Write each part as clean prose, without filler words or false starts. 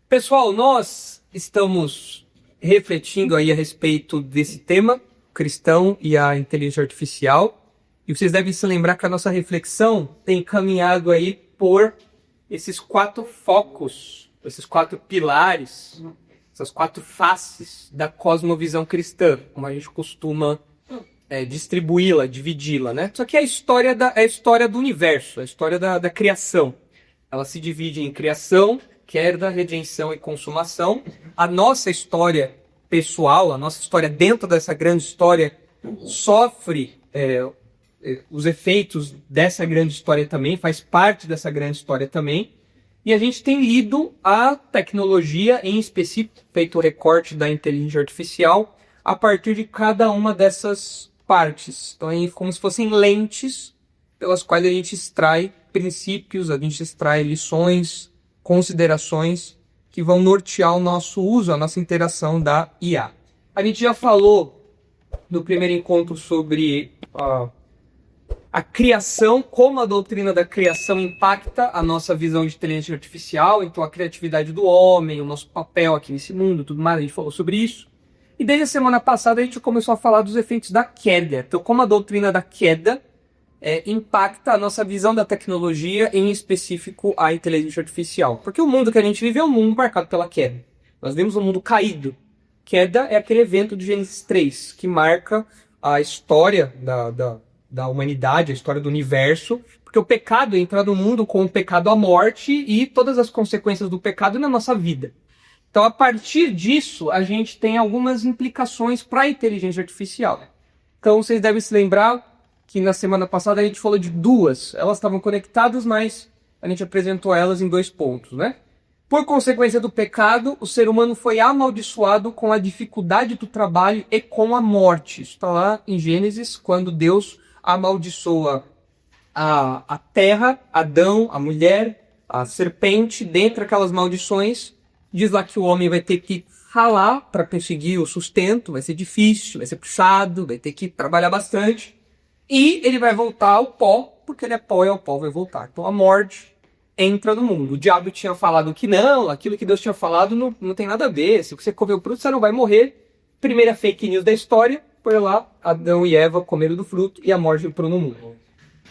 Pessoal, nós estamos refletindo aí a respeito desse tema, cristão e a inteligência artificial. E vocês devem se lembrar que a nossa reflexão tem caminhado aí por esses 4 focos, esses 4 pilares, essas 4 faces da cosmovisão cristã, como a gente costuma distribuí-la, dividi-la, né? Só que é a história do universo, a história da criação. Ela se divide em criação, queda, redenção e consumação. A nossa história pessoal, a nossa história dentro dessa grande história, sofre os efeitos dessa grande história também, faz parte dessa grande história também. E a gente tem lido a tecnologia, em específico, feito o recorte da inteligência artificial, a partir de cada uma dessas partes. Então é como se fossem lentes pelas quais a gente extrai princípios, a gente extrai lições, considerações que vão nortear o nosso uso, a nossa interação da IA. A gente já falou no primeiro encontro sobre a criação, como a doutrina da criação impacta a nossa visão de inteligência artificial, então a criatividade do homem, o nosso papel aqui nesse mundo, tudo mais, a gente falou sobre isso. E desde a semana passada a gente começou a falar dos efeitos da queda, então como a doutrina da queda impacta a nossa visão da tecnologia, em específico a inteligência artificial. Porque o mundo que a gente vive é um mundo marcado pela queda. Nós vemos um mundo caído. Queda é aquele evento de Gênesis 3, que marca a história da humanidade, a história do universo, porque o pecado entra no mundo com o pecado à morte e todas as consequências do pecado na nossa vida. Então, a partir disso, a gente tem algumas implicações para a inteligência artificial. Então, vocês devem se lembrar que na semana passada a gente falou de 2. Elas estavam conectadas, mas a gente apresentou elas em 2 pontos, né? Por consequência do pecado, o ser humano foi amaldiçoado com a dificuldade do trabalho e com a morte. Isso está lá em Gênesis, quando Deus amaldiçoa a terra, Adão, a mulher, a serpente. Dentre aquelas maldições, diz lá que o homem vai ter que ralar para conseguir o sustento, vai ser difícil, vai ser puxado, vai ter que trabalhar bastante. E ele vai voltar ao pó, porque ele é pó e ao pó vai voltar. Então a morte entra no mundo. O diabo tinha falado que não, aquilo que Deus tinha falado não tem nada a ver. Se você comer o fruto, você não vai morrer. Primeira fake news da história, foi lá, Adão e Eva comeram do fruto e a morte entrou no mundo.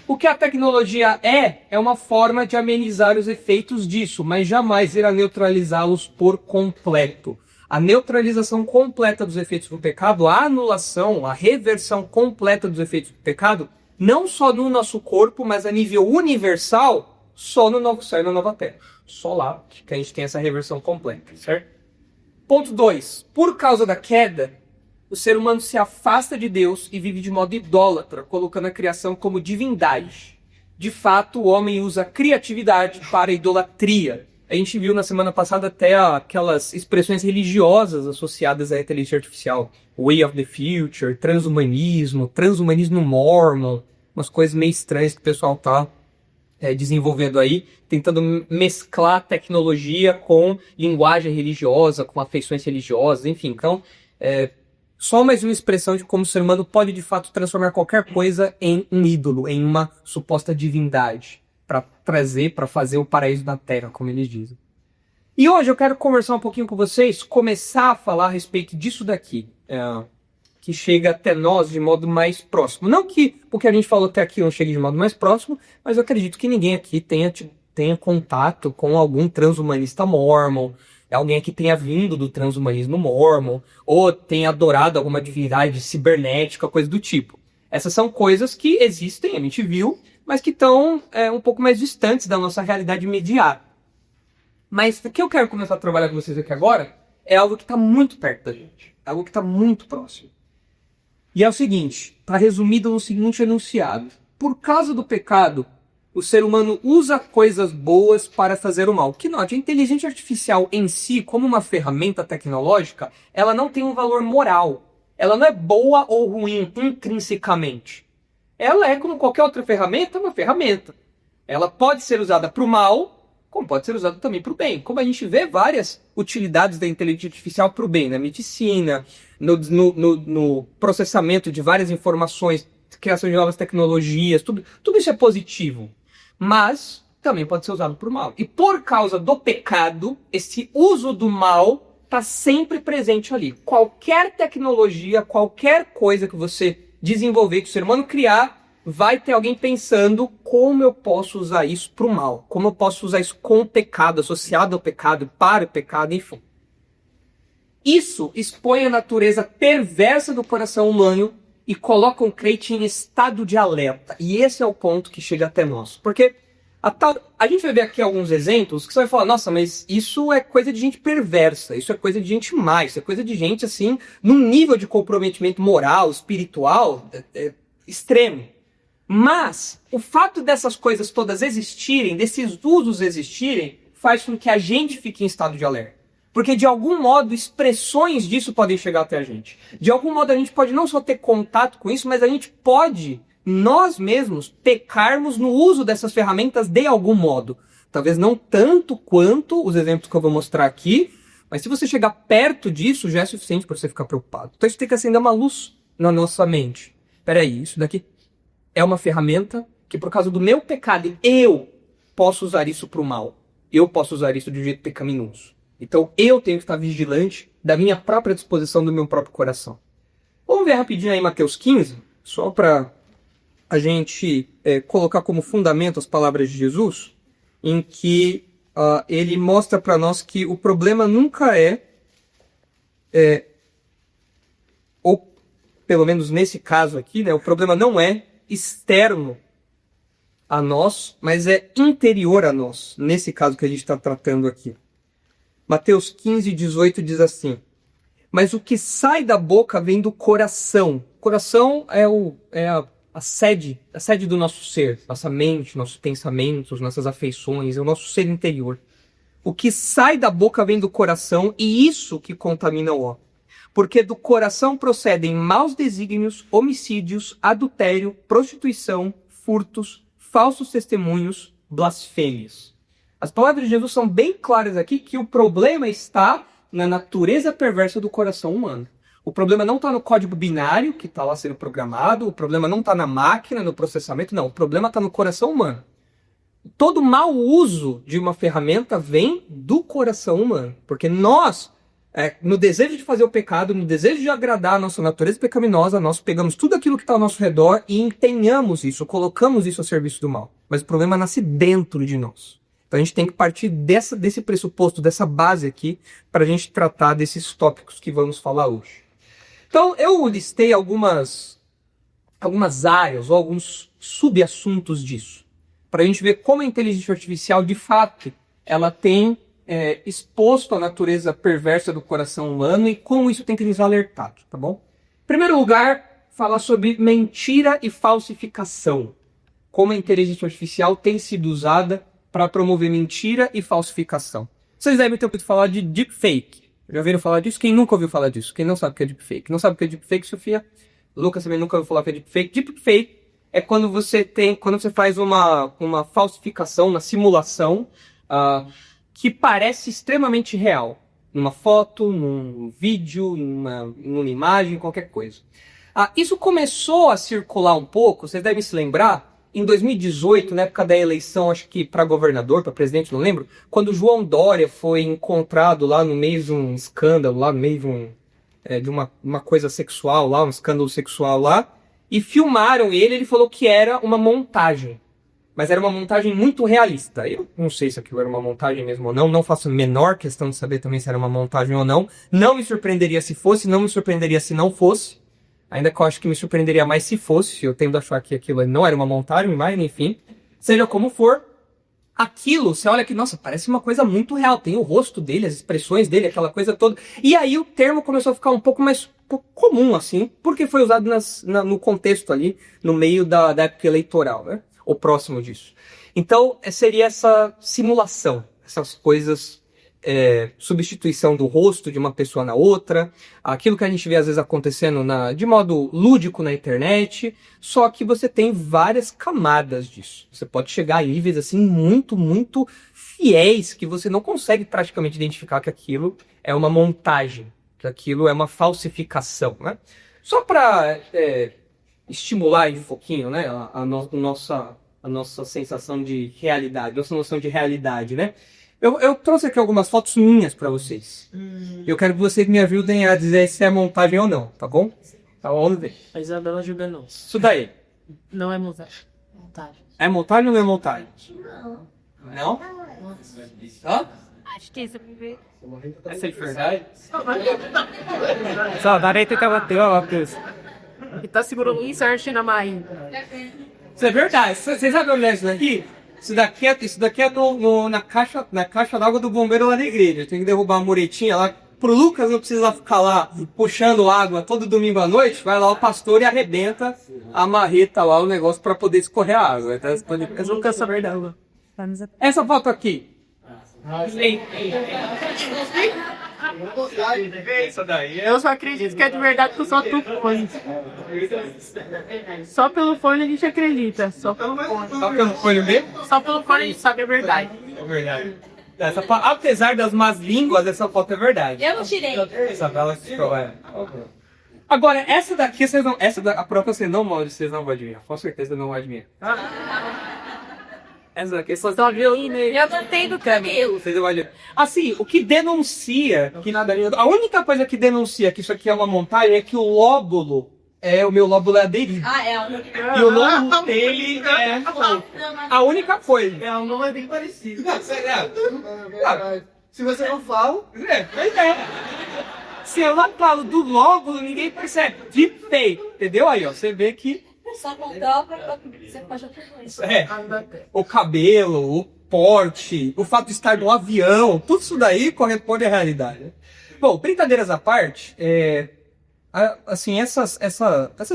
O que a tecnologia é uma forma de amenizar os efeitos disso, mas jamais irá neutralizá-los por completo. A neutralização completa dos efeitos do pecado, a anulação, a reversão completa dos efeitos do pecado, não só no nosso corpo, mas a nível universal, só no novo céu e na nova terra. Só lá que a gente tem essa reversão completa, certo? Ponto 2. Por causa da queda, o ser humano se afasta de Deus e vive de modo idólatra, colocando a criação como divindade. De fato, o homem usa a criatividade para a idolatria. A gente viu na semana passada até aquelas expressões religiosas associadas à inteligência artificial. Way of the Future, transhumanismo mormon, umas coisas meio estranhas que o pessoal tá desenvolvendo aí, tentando mesclar tecnologia com linguagem religiosa, com afeições religiosas, enfim. Então, só mais uma expressão de como o ser humano pode de fato transformar qualquer coisa em um ídolo, em uma suposta divindade, para trazer, para fazer o paraíso na Terra, como eles dizem. E hoje eu quero conversar um pouquinho com vocês, começar a falar a respeito disso daqui, que chega até nós de modo mais próximo. Não que o que a gente falou até aqui não chegue de modo mais próximo, mas eu acredito que ninguém aqui tenha contato com algum transhumanista mormon, alguém que tenha vindo do transhumanismo mormon, ou tenha adorado alguma divindade cibernética, coisa do tipo. Essas são coisas que existem, a gente viu, mas que estão um pouco mais distantes da nossa realidade imediata. Mas o que eu quero começar a trabalhar com vocês aqui agora é algo que está muito perto da gente, algo que está muito próximo. E é o seguinte, está resumido no seguinte enunciado: por causa do pecado, o ser humano usa coisas boas para fazer o mal. Que note, a inteligência artificial em si, como uma ferramenta tecnológica, ela não tem um valor moral. Ela não é boa ou ruim intrinsecamente. Ela é, como qualquer outra ferramenta, uma ferramenta. Ela pode ser usada para o mal, como pode ser usada também para o bem. Como a gente vê várias utilidades da inteligência artificial para o bem, na medicina, no processamento de várias informações, criação de novas tecnologias, tudo isso é positivo. Mas também pode ser usado para o mal. E por causa do pecado, esse uso do mal está sempre presente ali. Qualquer tecnologia, qualquer coisa que você desenvolver, que o ser humano criar, vai ter alguém pensando como eu posso usar isso para o mal. Como eu posso usar isso com o pecado, associado ao pecado, para o pecado, enfim. Isso expõe a natureza perversa do coração humano e coloca o crente em estado de alerta. E esse é o ponto que chega até nós. Porque a gente vai ver aqui alguns exemplos que você vai falar, nossa, mas isso é coisa de gente perversa, isso é coisa de gente má, isso é coisa de gente, assim, num nível de comprometimento moral, espiritual, extremo. Mas o fato dessas coisas todas existirem, desses usos existirem, faz com que a gente fique em estado de alerta. Porque, de algum modo, expressões disso podem chegar até a gente. De algum modo, a gente pode não só ter contato com isso, mas a gente pode, nós mesmos, pecarmos no uso dessas ferramentas de algum modo. Talvez não tanto quanto os exemplos que eu vou mostrar aqui, mas se você chegar perto disso, já é suficiente para você ficar preocupado. Então, isso tem que acender uma luz na nossa mente. Peraí, isso daqui é uma ferramenta que, por causa do meu pecado, eu posso usar isso para o mal. Eu posso usar isso de um jeito pecaminoso. Então eu tenho que estar vigilante da minha própria disposição, do meu próprio coração. Vamos ver rapidinho aí Mateus 15, só para a gente colocar como fundamento as palavras de Jesus, em que ele mostra para nós que o problema nunca ou pelo menos nesse caso aqui, né, o problema não é externo a nós, mas é interior a nós, nesse caso que a gente está tratando aqui. Mateus 15, 18 diz assim: mas o que sai da boca vem do coração. O coração é a sede do nosso ser, nossa mente, nossos pensamentos, nossas afeições, é o nosso ser interior. O que sai da boca vem do coração e isso que contamina o homem. Porque do coração procedem maus desígnios, homicídios, adultério, prostituição, furtos, falsos testemunhos, blasfêmias. As palavras de Jesus são bem claras aqui que o problema está na natureza perversa do coração humano. O problema não está no código binário que está lá sendo programado, o problema não está na máquina, no processamento, não. O problema está no coração humano. Todo mau uso de uma ferramenta vem do coração humano. Porque nós, no desejo de fazer o pecado, no desejo de agradar a nossa natureza pecaminosa, nós pegamos tudo aquilo que está ao nosso redor e empenhamos isso, colocamos isso a serviço do mal. Mas o problema nasce dentro de nós. Então a gente tem que partir desse pressuposto, dessa base aqui, para a gente tratar desses tópicos que vamos falar hoje. Então eu listei algumas áreas ou alguns subassuntos disso, para a gente ver como a inteligência artificial, de fato, ela tem exposto a natureza perversa do coração humano e como isso tem que nos alertar, tá bom? Em primeiro lugar, falar sobre mentira e falsificação. Como a inteligência artificial tem sido usada para promover mentira e falsificação. Vocês devem ter ouvido falar de deepfake. Já ouviram falar disso? Quem nunca ouviu falar disso? Quem não sabe o que é deepfake? Não sabe o que é deepfake, Sofia? Lucas também nunca ouviu falar o que é deepfake. Deepfake é quando você faz uma falsificação, uma simulação que parece extremamente real. Numa foto, num vídeo, numa imagem, qualquer coisa. Isso começou a circular um pouco, vocês devem se lembrar, em 2018, na época da eleição, acho que para governador, para presidente, não lembro, quando o João Dória foi encontrado lá no meio de um escândalo, lá no meio de uma coisa sexual lá, um escândalo sexual lá, e filmaram ele falou que era uma montagem. Mas era uma montagem muito realista. Eu não sei se aquilo era uma montagem mesmo ou não, não faço a menor questão de saber também se era uma montagem ou não. Não me surpreenderia se fosse, não me surpreenderia se não fosse. Ainda que eu acho que me surpreenderia mais se fosse, eu tendo a achar que aquilo não era uma montagem, mas enfim. Seja como for, aquilo, você olha que, nossa, parece uma coisa muito real. Tem o rosto dele, as expressões dele, aquela coisa toda. E aí o termo começou a ficar um pouco mais comum, assim, porque foi usado no contexto ali, no meio da época eleitoral, né? Ou próximo disso. Então, seria essa simulação, essas coisas... substituição do rosto de uma pessoa na outra, aquilo que a gente vê às vezes acontecendo de modo lúdico na internet, só que você tem várias camadas disso. Você pode chegar a níveis assim muito, muito fiéis que você não consegue praticamente identificar que aquilo é uma montagem, que aquilo é uma falsificação, né? Só para estimular aí um pouquinho, né, a nossa sensação de realidade, nossa noção de realidade, né? Eu trouxe aqui algumas fotos minhas para vocês. Eu quero que vocês me ajudem a dizer se é montagem ou não, tá bom? Tá, vamos ver. A Isabela julga não. Isso daí. Não é montagem. Montagem. É montagem ou não é montagem? Não? Hã? Acho que isso é Essa é de verdade? Só, darei que bateu, ó, Deus. E tá segurando isso, arte na mãe. Isso é verdade. Vocês sabem onde é isso daqui? Isso daqui é na caixa d'água do bombeiro lá na igreja. Tem que derrubar a muretinha lá. Pro Lucas não precisa ficar lá puxando água todo domingo à noite. Vai lá o pastor e arrebenta a marreta lá, o negócio pra poder escorrer a água. Então, Eu nunca saber dela. essa foto aqui. Essa daí Eu só acredito que é de verdade que eu só tu fone. Só pelo fone a gente acredita. Só pelo fone. Só pelo fone mesmo? Só pelo fone a gente sabe a verdade. É verdade. Apesar das más línguas, essa foto é verdade. Eu não tirei. Isabela tirou, é. Agora, essa daqui, vocês não. A própria vocês não vão adivinhar. Com certeza não vão adivinhar. Essa daqui só Só violino. Eu gostei do cabelo. vocês não vão adivinhar. Assim, o que denuncia que nada. A única coisa que denuncia que isso aqui é uma montagem é que o lóbulo. O meu lóbulo é aderido. Ah, é. E o lóbulo dele é. A única coisa. É, o nome é bem parecido. Se você não fala. Se eu não falo do lóbulo, ninguém percebe. De feio. Entendeu? Aí, ó. Você vê que. Só contar pra você pode isso. O cabelo, o porte, o fato de estar no avião, tudo isso daí corresponde à realidade. Né? Bom, brincadeiras à parte, assim, essas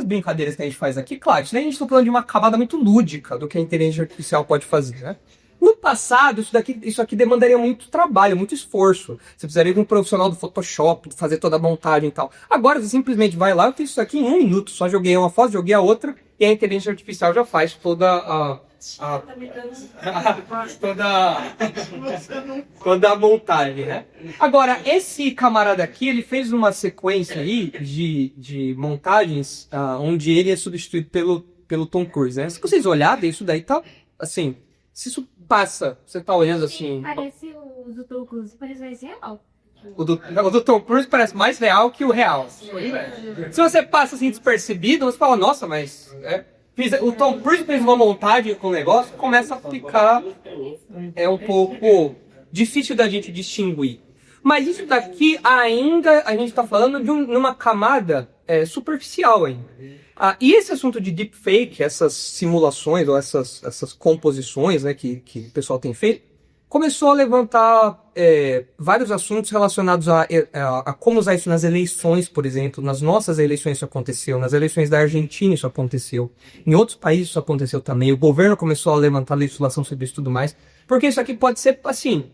brincadeiras que a gente faz aqui, claro, isso daí a gente está falando de uma camada muito lúdica do que a inteligência artificial pode fazer, né? No passado, isso aqui demandaria muito trabalho, muito esforço. Você precisaria de um profissional do Photoshop, fazer toda a montagem e tal. Agora, você simplesmente vai lá, eu fiz isso aqui em 1 minuto. Só joguei uma foto, joguei a outra, e a inteligência artificial já faz toda toda a montagem, né? Agora, esse camarada aqui, ele fez uma sequência aí de montagens onde ele é substituído pelo Tom Cruise, né? Se vocês olharem, isso daí tá, assim... Se isso passa, você tá olhando assim... Parece o do Tom Cruise, parece mais real. O do Tom Cruise parece mais real que o real. Se você passa assim despercebido, você fala, nossa, mas... o Tom Cruise fez uma montagem com o negócio, começa a ficar... um pouco difícil da gente distinguir. Mas isso daqui ainda a gente tá falando de numa camada superficial ainda. E esse assunto de deepfake, essas simulações ou essas composições, né, que o pessoal tem feito, começou a levantar vários assuntos relacionados a como usar isso nas eleições, por exemplo. Nas nossas eleições isso aconteceu, nas eleições da Argentina isso aconteceu, em outros países isso aconteceu também. O governo começou a levantar legislação sobre isso e tudo mais, porque isso aqui pode ser, assim,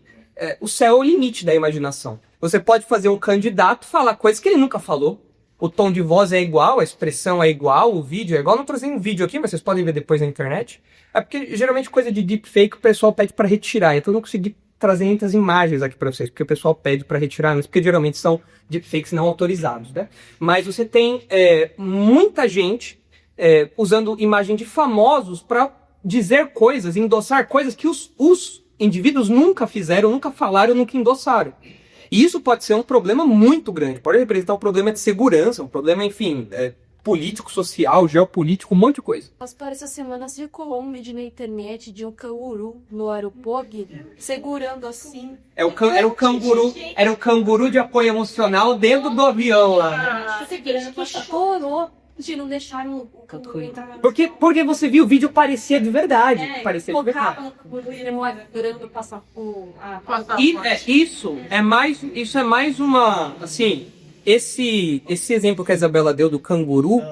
o céu é o limite da imaginação. Você pode fazer um candidato falar coisas que ele nunca falou. O tom de voz é igual, a expressão é igual, o vídeo é igual. Não tô trazendo um vídeo aqui, mas vocês podem ver depois na internet. É porque geralmente coisa de deepfake o pessoal pede para retirar. Então eu não consegui trazer muitas imagens aqui para vocês, porque o pessoal pede para retirar, mas porque geralmente são deepfakes não autorizados, né? Mas você tem muita gente usando imagem de famosos para dizer coisas, endossar coisas que os indivíduos nunca fizeram, nunca falaram, nunca endossaram. E isso pode ser um problema muito grande, pode representar um problema de segurança, um problema, enfim, político, social, geopolítico, um monte de coisa. Mas para essa semana circulou um vídeo na internet de um canguru no aeroporto segurando assim. Era o canguru de apoio emocional dentro do avião lá. Segurando que chorou de não deixar o canguru entrar. Porque você viu o vídeo parecia de verdade. Parecia de verdade. Focava no canguru e ele durante passar por... Isso é mais uma, assim, esse exemplo que a Isabela deu do canguru,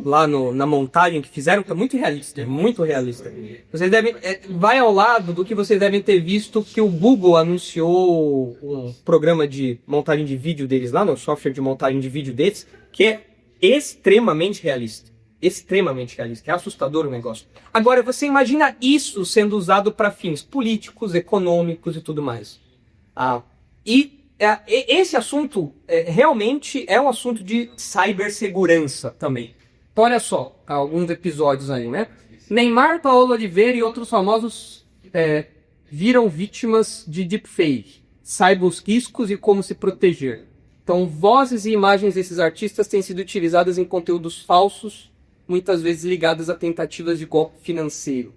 lá na montagem que fizeram, que é muito realista, muito realista. Vocês devem, vai ao lado do que vocês devem ter visto que o Google anunciou um programa de montagem de vídeo deles lá, no software de montagem de vídeo deles, que é extremamente realista. Extremamente realista. É assustador o negócio. Agora, você imagina isso sendo usado para fins políticos, econômicos e tudo mais. Esse assunto realmente é um assunto de cibersegurança também. Então, olha só, alguns episódios aí, né? Neymar, Paola Oliveira e outros famosos viram vítimas de deepfake. Saiba os riscos e como se proteger. Então, vozes e imagens desses artistas têm sido utilizadas em conteúdos falsos, muitas vezes ligadas a tentativas de golpe financeiro.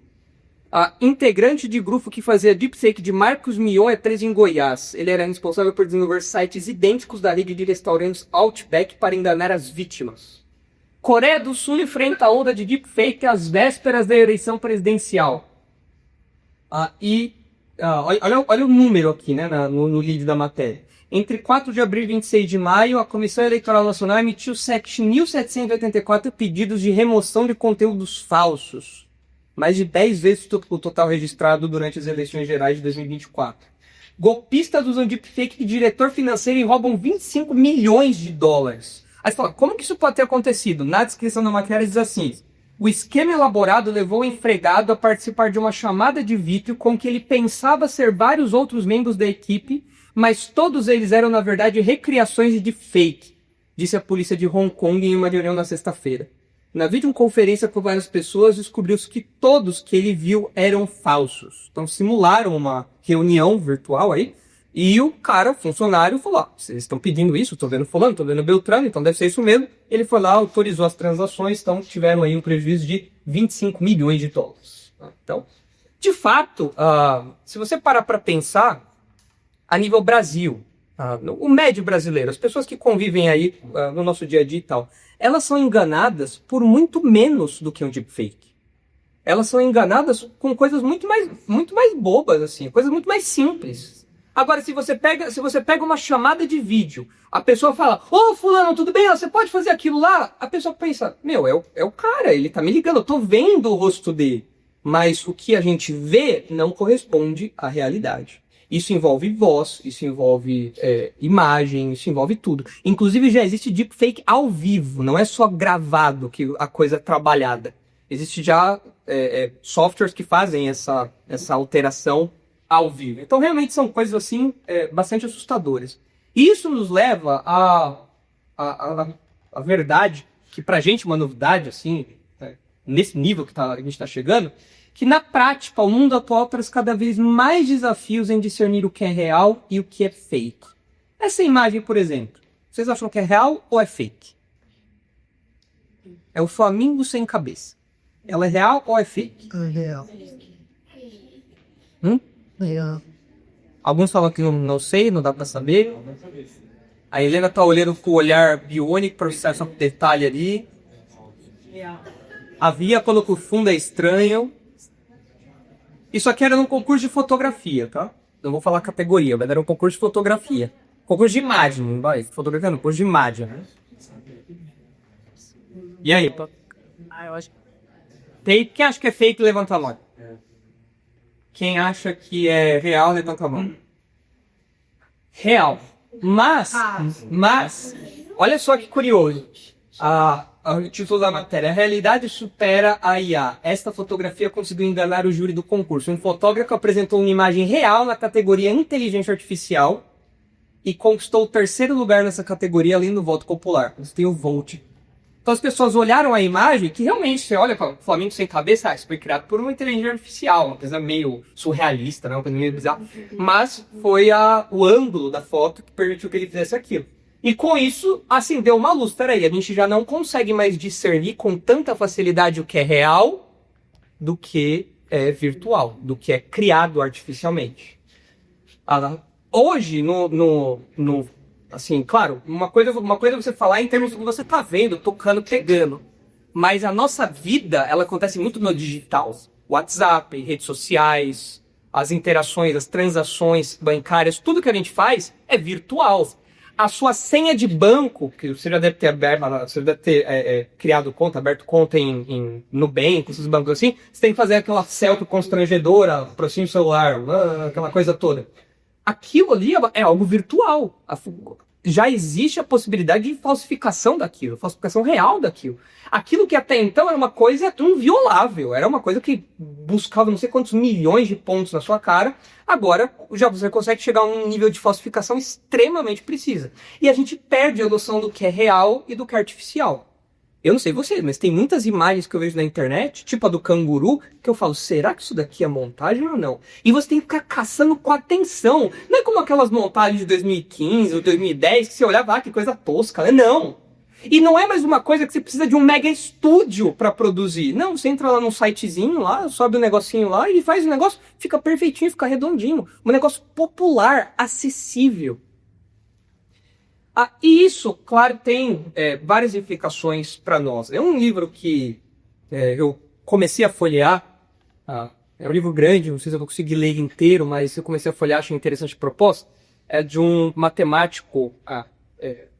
A integrante de grupo que fazia deepfake de Marcos Mion é preso em Goiás. Ele era responsável por desenvolver sites idênticos da rede de restaurantes Outback para enganar as vítimas. Coreia do Sul enfrenta a onda de deepfake às vésperas da eleição presidencial. Olha o número aqui, né, no lead da matéria. Entre 4 de abril e 26 de maio, a Comissão Eleitoral Nacional emitiu 7.784 pedidos de remoção de conteúdos falsos. Mais de 10 vezes o total registrado durante as eleições gerais de 2024. Golpistas usam deepfake de diretor financeiro e roubam 25 milhões de dólares. Aí você fala, como que isso pode ter acontecido? Na descrição da matéria diz assim: o esquema elaborado levou o empregado a participar de uma chamada de vídeo com que ele pensava ser vários outros membros da equipe, mas todos eles eram, na verdade, recriações de deepfake, disse a polícia de Hong Kong em uma reunião na sexta-feira. Na videoconferência com várias pessoas, descobriu-se que todos que ele viu eram falsos. Então simularam uma reunião virtual aí, e o cara, o funcionário, falou: vocês estão pedindo isso, estou vendo fulano, estou vendo Beltrano, então deve ser isso mesmo. Ele foi lá, autorizou as transações, então tiveram aí um prejuízo de 25 milhões de dólares. Então, de fato, se você parar para pensar, a nível Brasil, o médio brasileiro, as pessoas que convivem aí no nosso dia a dia e tal, elas são enganadas por muito menos do que um deepfake. Elas são enganadas com coisas muito mais bobas, assim, coisas muito mais simples. Agora, se você pega uma chamada de vídeo, a pessoa fala: ô fulano, tudo bem? Você pode fazer aquilo lá? A pessoa pensa: meu, é o cara, ele tá me ligando, eu tô vendo o rosto dele. Mas o que a gente vê não corresponde à realidade. Isso envolve voz, isso envolve imagem, isso envolve tudo. Inclusive já existe deepfake ao vivo, não é só gravado que a coisa é trabalhada. Existe já softwares que fazem essa alteração ao vivo. Então realmente são coisas assim bastante assustadoras. Isso nos leva à verdade, que pra gente é uma novidade, assim, nesse nível que a gente está chegando, que na prática o mundo atual traz cada vez mais desafios em discernir o que é real e o que é fake. Essa imagem, por exemplo, vocês acham que é real ou é fake? É o Flamingo sem cabeça. Ela é real ou é fake? É real. Real. Alguns falam que não sei, não dá pra saber. A Helena tá olhando com o olhar biônico para ver só um detalhe ali. A Via colocou o fundo é estranho. Isso aqui era num concurso de fotografia, tá? Não vou falar categoria, mas era um concurso de fotografia. Concurso de imagem, não vai? Fotografia não, concurso de imagem. Né? E aí? Eu acho Quem acha que é fake, levanta a mão. Quem acha que é real, levanta a mão. Real. Mas, olha só que curioso. O título da matéria: a realidade supera a IA. Esta fotografia conseguiu enganar o júri do concurso. Um fotógrafo apresentou uma imagem real na categoria inteligência artificial e conquistou o 3º lugar nessa categoria, além do voto popular. Você tem o Volt. Então as pessoas olharam a imagem, que realmente, você olha para o Flamengo sem cabeça, isso foi criado por uma inteligência artificial, uma coisa meio surrealista, né? Uma coisa meio bizarra. Mas foi o ângulo da foto que permitiu que ele fizesse aquilo. E com isso, acendeu uma luz. Peraí, a gente já não consegue mais discernir com tanta facilidade o que é real do que é virtual, do que é criado artificialmente. Hoje, assim, claro, uma coisa é você falar em termos do que você tá vendo, tocando, pegando. Mas a nossa vida, ela acontece muito no digital. WhatsApp, redes sociais, as interações, as transações bancárias, tudo que a gente faz é virtual. A sua senha de banco, que você já deve ter aberto, você deve ter criado conta, aberto conta em Nubank, esses bancos assim, você tem que fazer aquela selfie constrangedora, aproxima o celular, aquela coisa toda. Aquilo ali é algo virtual. Já existe a possibilidade de falsificação daquilo, falsificação real daquilo. Aquilo que até então era uma coisa inviolável, era uma coisa que buscava não sei quantos milhões de pontos na sua cara, agora já você consegue chegar a um nível de falsificação extremamente precisa. E a gente perde a noção do que é real e do que é artificial. Eu não sei você, mas tem muitas imagens que eu vejo na internet, tipo a do canguru, que eu falo, será que isso daqui é montagem ou não? E você tem que ficar caçando com atenção. Não é como aquelas montagens de 2015 ou 2010, que você olhava, que coisa tosca, né? Não! E não é mais uma coisa que você precisa de um mega estúdio para produzir. Não, você entra lá num sitezinho, lá, sobe um negocinho lá e faz o negócio, fica perfeitinho, fica redondinho. Um negócio popular, acessível. E isso, claro, tem várias implicações para nós. É um livro que eu comecei a folhear. É um livro grande, não sei se eu vou conseguir ler ele inteiro, mas eu comecei a folhear, achei interessante a proposta. É de um matemático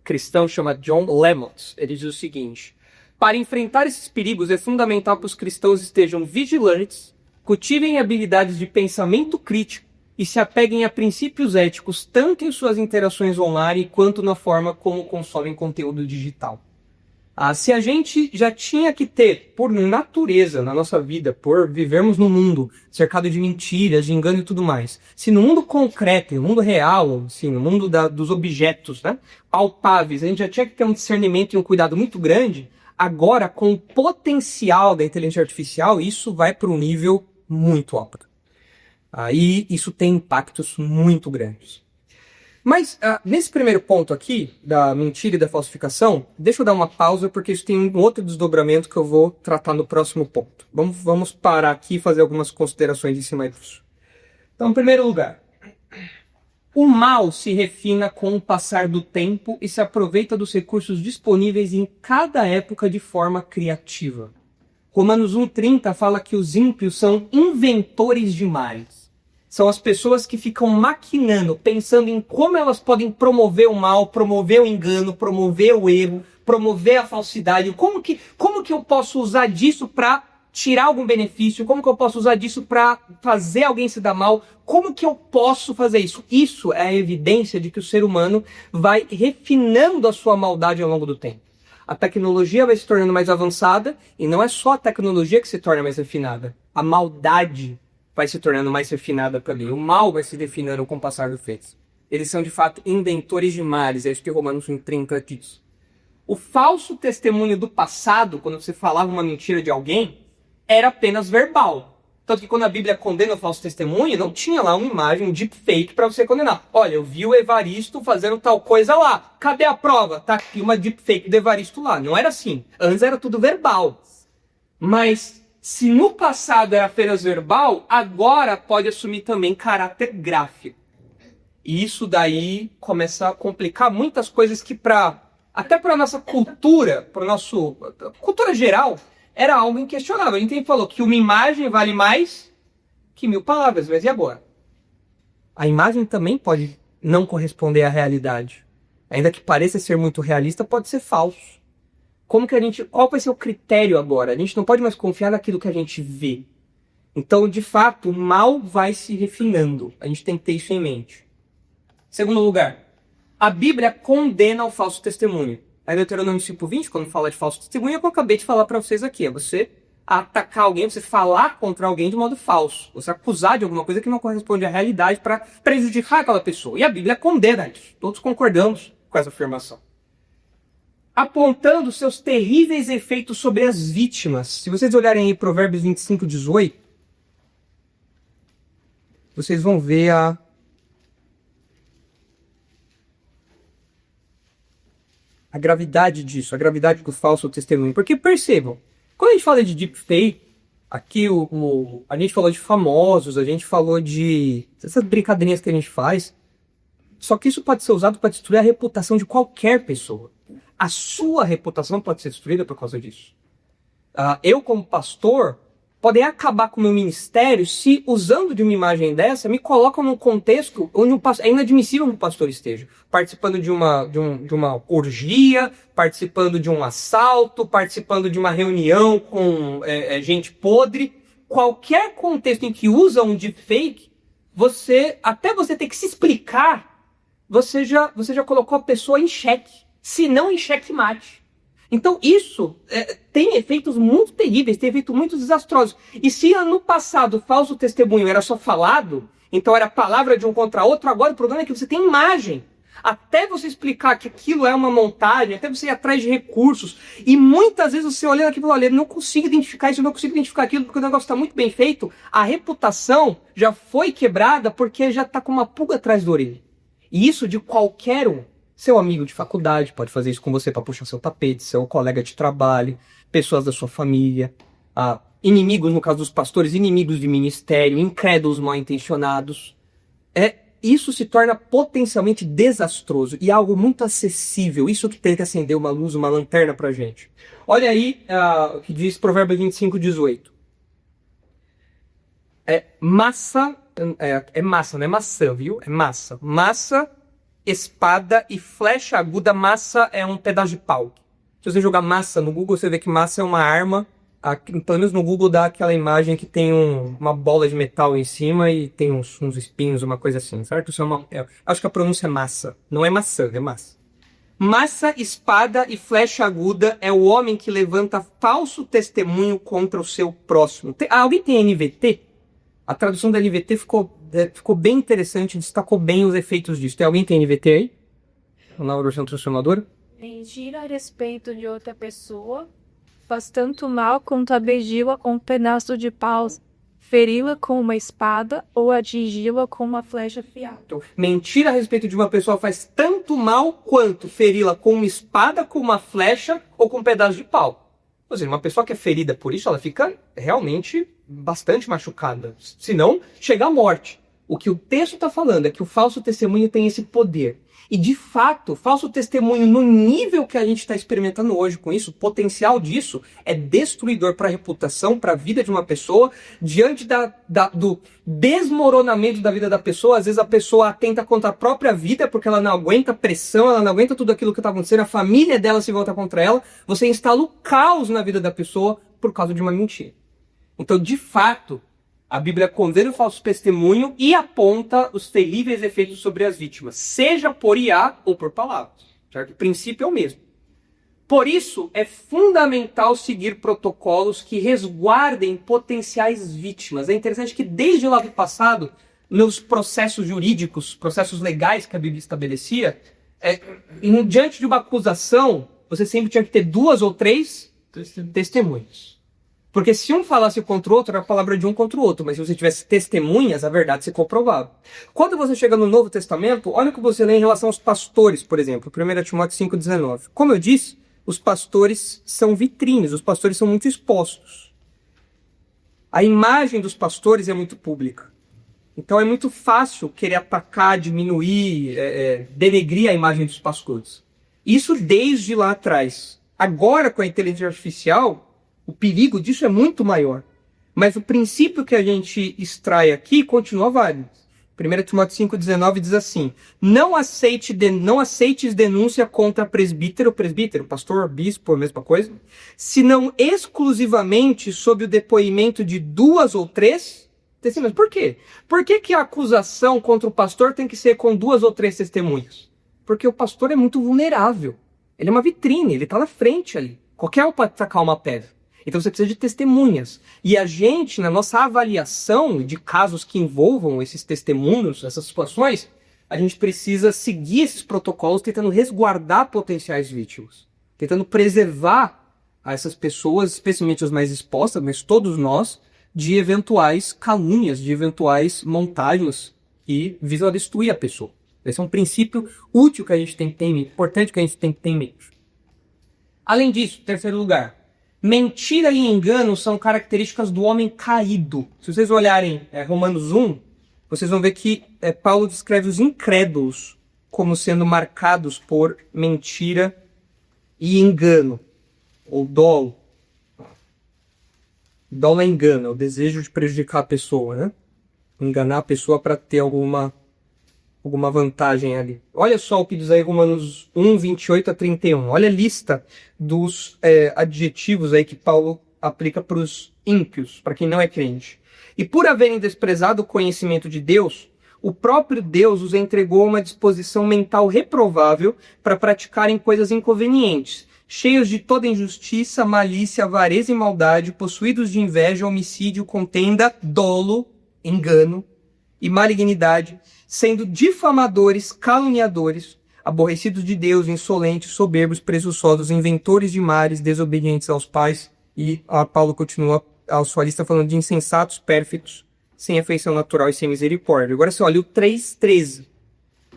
cristão chamado John Lemons. Ele diz o seguinte: para enfrentar esses perigos é fundamental que os cristãos estejam vigilantes, cultivem habilidades de pensamento crítico e se apeguem a princípios éticos tanto em suas interações online quanto na forma como consomem conteúdo digital. Se a gente já tinha que ter, por natureza na nossa vida, por vivermos num mundo cercado de mentiras, de engano e tudo mais, se no mundo concreto, no mundo real, assim, no mundo dos objetos, né, palpáveis, a gente já tinha que ter um discernimento e um cuidado muito grande, agora, com o potencial da inteligência artificial, isso vai para um nível muito alto. E isso tem impactos muito grandes. Mas, nesse primeiro ponto aqui, da mentira e da falsificação, deixa eu dar uma pausa, porque isso tem um outro desdobramento que eu vou tratar no próximo ponto. Vamos parar aqui e fazer algumas considerações em cima disso. Então, em primeiro lugar, o mal se refina com o passar do tempo e se aproveita dos recursos disponíveis em cada época de forma criativa. Romanos 1,30 fala que os ímpios são inventores de males. São as pessoas que ficam maquinando, pensando em como elas podem promover o mal, promover o engano, promover o erro, promover a falsidade. Como que eu posso usar disso para tirar algum benefício? Como que eu posso usar disso para fazer alguém se dar mal? Como que eu posso fazer isso? Isso é a evidência de que o ser humano vai refinando a sua maldade ao longo do tempo. A tecnologia vai se tornando mais avançada e não é só a tecnologia que se torna mais refinada. A maldade vai se tornando mais refinada também. O mal vai se refinando com o passar do tempo. Eles são, de fato, inventores de males. É isso que Romanos 1,30 diz. O falso testemunho do passado, quando você falava uma mentira de alguém, era apenas verbal. Tanto que quando a Bíblia condena o falso testemunho, não tinha lá uma imagem, um deepfake para você condenar. Olha, eu vi o Evaristo fazendo tal coisa lá. Cadê a prova? Tá aqui uma deepfake do Evaristo lá. Não era assim. Antes era tudo verbal. Mas se no passado era apenas verbal, agora pode assumir também caráter gráfico. E isso daí começa a complicar muitas coisas que até para a nossa cultura, para a nossa cultura geral, era algo inquestionável. A gente falou que uma imagem vale mais que 1000 palavras, mas e agora? A imagem também pode não corresponder à realidade. Ainda que pareça ser muito realista, pode ser falso. Qual vai ser o critério agora? A gente não pode mais confiar naquilo que a gente vê. Então, de fato, o mal vai se refinando. A gente tem que ter isso em mente. Segundo lugar, a Bíblia condena o falso testemunho. Aí Deuteronômio 5:20, quando fala de falso testemunho, é o que eu acabei de falar para vocês aqui. É você atacar alguém, você falar contra alguém de modo falso. Você acusar de alguma coisa que não corresponde à realidade para prejudicar aquela pessoa. E a Bíblia condena isso. Todos concordamos com essa afirmação. Apontando seus terríveis efeitos sobre as vítimas. Se vocês olharem aí Provérbios 25:18, vocês vão ver a gravidade disso, a gravidade do falso testemunho. Porque percebam, quando a gente fala de deepfake, aqui a gente falou de famosos, a gente falou de essas brincadeirinhas que a gente faz, só que isso pode ser usado para destruir a reputação de qualquer pessoa. A sua reputação pode ser destruída por causa disso. Eu, como pastor, podem acabar com o meu ministério se, usando de uma imagem dessa, me colocam num contexto onde é inadmissível que o pastor esteja. Participando de uma orgia, participando de um assalto, participando de uma reunião com gente podre. Qualquer contexto em que usa um deepfake, até você ter que se explicar, você já colocou a pessoa em xeque. Se não em xeque-mate. Então isso tem efeitos muito terríveis, tem efeitos muito desastrosos. E se no passado o falso testemunho era só falado, então era palavra de um contra outro, agora o problema é que você tem imagem. Até você explicar que aquilo é uma montagem, até você ir atrás de recursos. E muitas vezes você olhando aqui e fala, olha, eu não consigo identificar isso, eu não consigo identificar aquilo, porque o negócio está muito bem feito. A reputação já foi quebrada porque já está com uma pulga atrás da orelha. E isso de qualquer um. Seu amigo de faculdade pode fazer isso com você para puxar seu tapete, seu colega de trabalho, pessoas da sua família, inimigos, no caso dos pastores, inimigos de ministério, incrédulos mal intencionados. Isso se torna potencialmente desastroso e algo muito acessível. Isso que tem que acender uma luz, uma lanterna pra gente. Olha aí o que diz Provérbio 25:18. Massa, massa, não é maçã, viu? É massa. Massa, espada e flecha aguda. Massa é um pedaço de pau. Se você jogar massa no Google, você vê que massa é uma arma. Pelo menos no Google dá aquela imagem que tem uma bola de metal em cima e tem uns espinhos, uma coisa assim, certo? Isso acho que a pronúncia é massa. Não é maçã, é massa. Massa, espada e flecha aguda é o homem que levanta falso testemunho contra o seu próximo. Alguém tem NVT? A tradução da NVT ficou bem interessante, destacou bem os efeitos disso. Tem alguém que tem NVT aí? Na versão transformadora? Mentir a respeito de outra pessoa faz tanto mal quanto atingi-la com um pedaço de pau, feri-la com uma espada ou atingi-la com uma flecha afiada. Então, mentir a respeito de uma pessoa faz tanto mal quanto feri-la com uma espada, com uma flecha ou com um pedaço de pau. Ou seja, uma pessoa que é ferida por isso, ela fica realmente bastante machucada. Se não, chega à morte. O que o texto está falando é que o falso testemunho tem esse poder. E, de fato, falso testemunho no nível que a gente está experimentando hoje com isso, o potencial disso é destruidor para a reputação, para a vida de uma pessoa, diante do desmoronamento da vida da pessoa. Às vezes a pessoa atenta contra a própria vida porque ela não aguenta pressão, ela não aguenta tudo aquilo que está acontecendo, a família dela se volta contra ela. Você instala o caos na vida da pessoa por causa de uma mentira. Então, de fato, a Bíblia condena o falso testemunho e aponta os terríveis efeitos sobre as vítimas, seja por IA ou por palavras. Certo? O princípio é o mesmo. Por isso, é fundamental seguir protocolos que resguardem potenciais vítimas. É interessante que desde lá do passado, nos processos jurídicos, processos legais que a Bíblia estabelecia, diante de uma acusação, você sempre tinha que ter 2 ou 3 testemunhas. Porque se um falasse contra o outro, era a palavra de um contra o outro. Mas se você tivesse testemunhas, a verdade se comprovava. Quando você chega no Novo Testamento, olha o que você lê em relação aos pastores, por exemplo. 1 Timóteo 5,19. Como eu disse, os pastores são vitrines. Os pastores são muito expostos. A imagem dos pastores é muito pública. Então é muito fácil querer atacar, diminuir, denegrir a imagem dos pastores. Isso desde lá atrás. Agora, com a inteligência artificial, o perigo disso é muito maior. Mas o princípio que a gente extrai aqui continua válido. 1 Timóteo 5,19 diz assim: não aceites denúncia contra presbítero, pastor, bispo, a mesma coisa, senão exclusivamente sob o depoimento de 2 ou 3 testemunhas. Por quê? Por que a acusação contra o pastor tem que ser com 2 ou 3 testemunhas? Porque o pastor é muito vulnerável. Ele é uma vitrine, ele está na frente ali. Qualquer um pode tacar uma pedra. Então você precisa de testemunhas. E a gente, na nossa avaliação de casos que envolvam esses testemunhos, essas situações, a gente precisa seguir esses protocolos tentando resguardar potenciais vítimas. Tentando preservar essas pessoas, especialmente as mais expostas, mas todos nós, de eventuais calúnias, de eventuais montagens que visam destruir a pessoa. Esse é um princípio útil que a gente tem que ter em mente, importante que a gente tem que ter em mente. Além disso, terceiro lugar, mentira e engano são características do homem caído. Se vocês olharem Romanos 1, vocês vão ver que Paulo descreve os incrédulos como sendo marcados por mentira e engano, ou dolo. Dolo é engano, é o desejo de prejudicar a pessoa, né? Enganar a pessoa para ter alguma vantagem ali. Olha só o que diz aí Romanos 1, 28 a 31. Olha a lista dos adjetivos aí que Paulo aplica para os ímpios, para quem não é crente. E por haverem desprezado o conhecimento de Deus, o próprio Deus os entregou a uma disposição mental reprovável para praticarem coisas inconvenientes, cheios de toda injustiça, malícia, avareza e maldade, possuídos de inveja, homicídio, contenda, dolo, engano e malignidade, sendo difamadores, caluniadores, aborrecidos de Deus, insolentes, soberbos, presunçosos, inventores de males, desobedientes aos pais. E Paulo continua a sua lista falando de insensatos, pérfidos, sem afeição natural e sem misericórdia. Agora você olha o 3,13.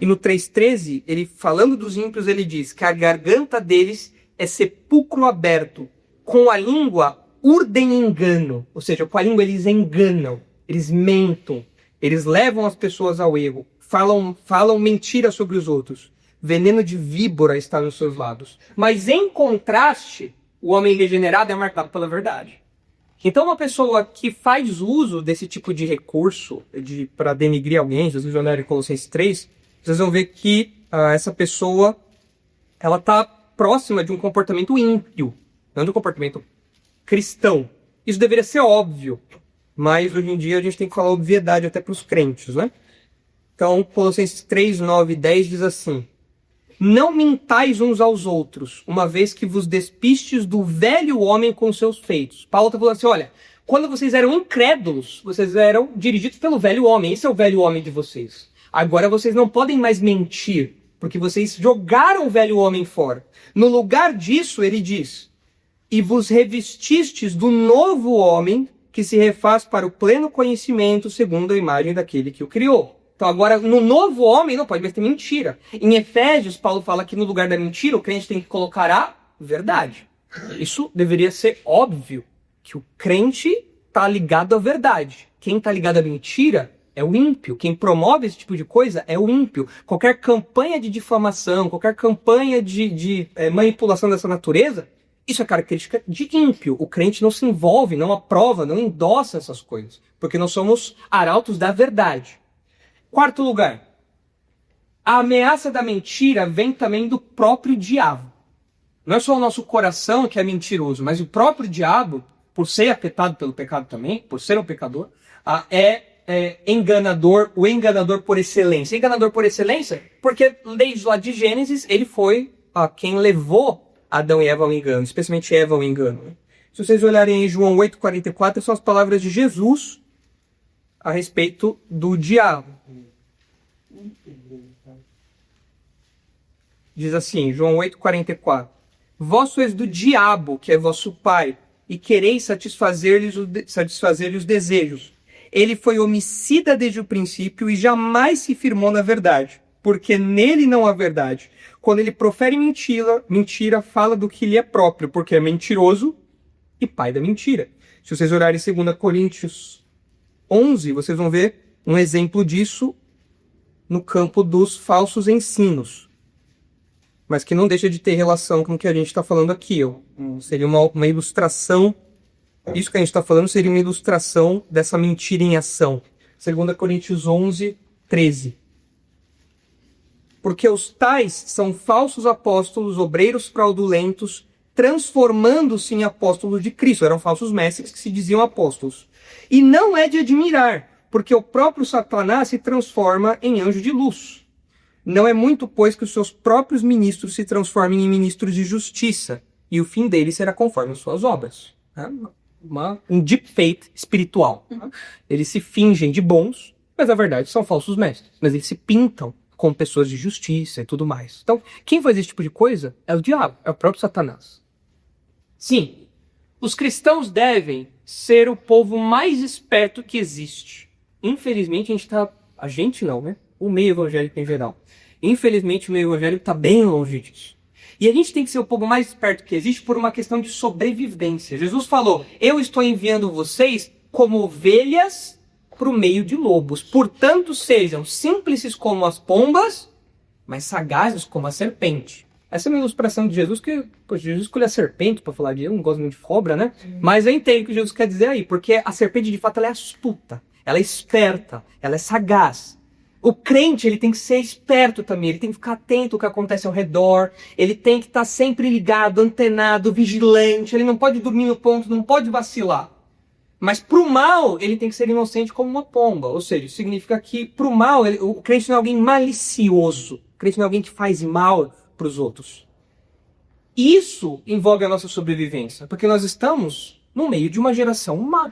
E no 3,13, ele, falando dos ímpios, ele diz que a garganta deles é sepulcro aberto, com a língua urdem engano. Ou seja, com a língua eles enganam, eles mentam, eles levam as pessoas ao erro, falam mentira sobre os outros. Veneno de víbora está nos seus lábios. Mas em contraste, o homem regenerado é marcado pela verdade. Então uma pessoa que faz uso desse tipo de recurso para denigrir alguém, Jesus vai ler em Colossenses 3, vocês vão ver que essa pessoa ela está próxima de um comportamento ímpio, não de um comportamento cristão. Isso deveria ser óbvio, mas hoje em dia a gente tem que falar obviedade até para os crentes, né? Então, Colossenses 3, 9 e 10 diz assim: não mintais uns aos outros, uma vez que vos despistes do velho homem com seus feitos. Paulo está falando assim, olha, quando vocês eram incrédulos, vocês eram dirigidos pelo velho homem. Esse é o velho homem de vocês. Agora vocês não podem mais mentir, porque vocês jogaram o velho homem fora. No lugar disso, ele diz, e vos revestistes do novo homem, que se refaz para o pleno conhecimento, segundo a imagem daquele que o criou. Então agora, no novo homem, não pode mais ter mentira. Em Efésios, Paulo fala que no lugar da mentira, o crente tem que colocar a verdade. Isso deveria ser óbvio, que o crente está ligado à verdade. Quem está ligado à mentira é o ímpio. Quem promove esse tipo de coisa é o ímpio. Qualquer campanha de difamação, qualquer campanha de manipulação dessa natureza, isso é característica de ímpio. O crente não se envolve, não aprova, não endossa essas coisas. Porque nós somos arautos da verdade. Quarto lugar, a ameaça da mentira vem também do próprio diabo. Não é só o nosso coração que é mentiroso, mas o próprio diabo, por ser afetado pelo pecado também, por ser um pecador, é enganador, o enganador por excelência. Enganador por excelência, porque desde lá de Gênesis, ele foi quem levou Adão e Eva ao engano, especialmente Eva ao engano. Se vocês olharem em João 8,44, são as palavras de Jesus a respeito do diabo. Diz assim, João 8,44. Vós sois do diabo, que é vosso pai, e quereis satisfazer-lhe os desejos. Ele foi homicida desde o princípio e jamais se firmou na verdade, porque nele não há verdade. Quando ele profere mentira, fala do que lhe é próprio, porque é mentiroso e pai da mentira. Se vocês olharem em 2 Coríntios 11, vocês vão ver um exemplo disso no campo dos falsos ensinos, mas que não deixa de ter relação com o que a gente está falando aqui. Seria uma ilustração, isso que a gente está falando seria uma ilustração dessa mentira em ação. 2 Coríntios 11, 13. Porque os tais são falsos apóstolos, obreiros fraudulentos, transformando-se em apóstolos de Cristo. Eram falsos mestres que se diziam apóstolos. E não é de admirar, porque o próprio Satanás se transforma em anjo de luz. Não é muito, pois, que os seus próprios ministros se transformem em ministros de justiça, e o fim deles será conforme as suas obras. Um deepfake espiritual. Eles se fingem de bons, mas na verdade são falsos mestres. Mas eles se pintam como pessoas de justiça e tudo mais. Então, quem faz esse tipo de coisa é o diabo, é o próprio Satanás. Sim, os cristãos devem ser o povo mais esperto que existe. Infelizmente, a gente não, né? O meio evangélico em geral. Infelizmente, o meio evangélico está bem longe disso. E a gente tem que ser o povo mais esperto que existe por uma questão de sobrevivência. Jesus falou, eu estou enviando vocês como ovelhas para o meio de lobos. Portanto, sejam simples como as pombas, mas sagazes como a serpente. Essa é uma ilustração de Jesus, que Jesus escolheu a serpente para falar de eu não gosto muito de cobra, né? Mas eu entendo o que Jesus quer dizer aí, porque a serpente, de fato, ela é astuta, ela é esperta, ela é sagaz. O crente, ele tem que ser esperto também, ele tem que ficar atento ao que acontece ao redor, ele tem que estar sempre ligado, antenado, vigilante, ele não pode dormir no ponto, não pode vacilar. Mas pro mal, ele tem que ser inocente como uma pomba, ou seja, significa que pro mal, o crente não é alguém malicioso, o crente não é alguém que faz mal para os outros. Isso envolve a nossa sobrevivência, porque nós estamos no meio de uma geração má,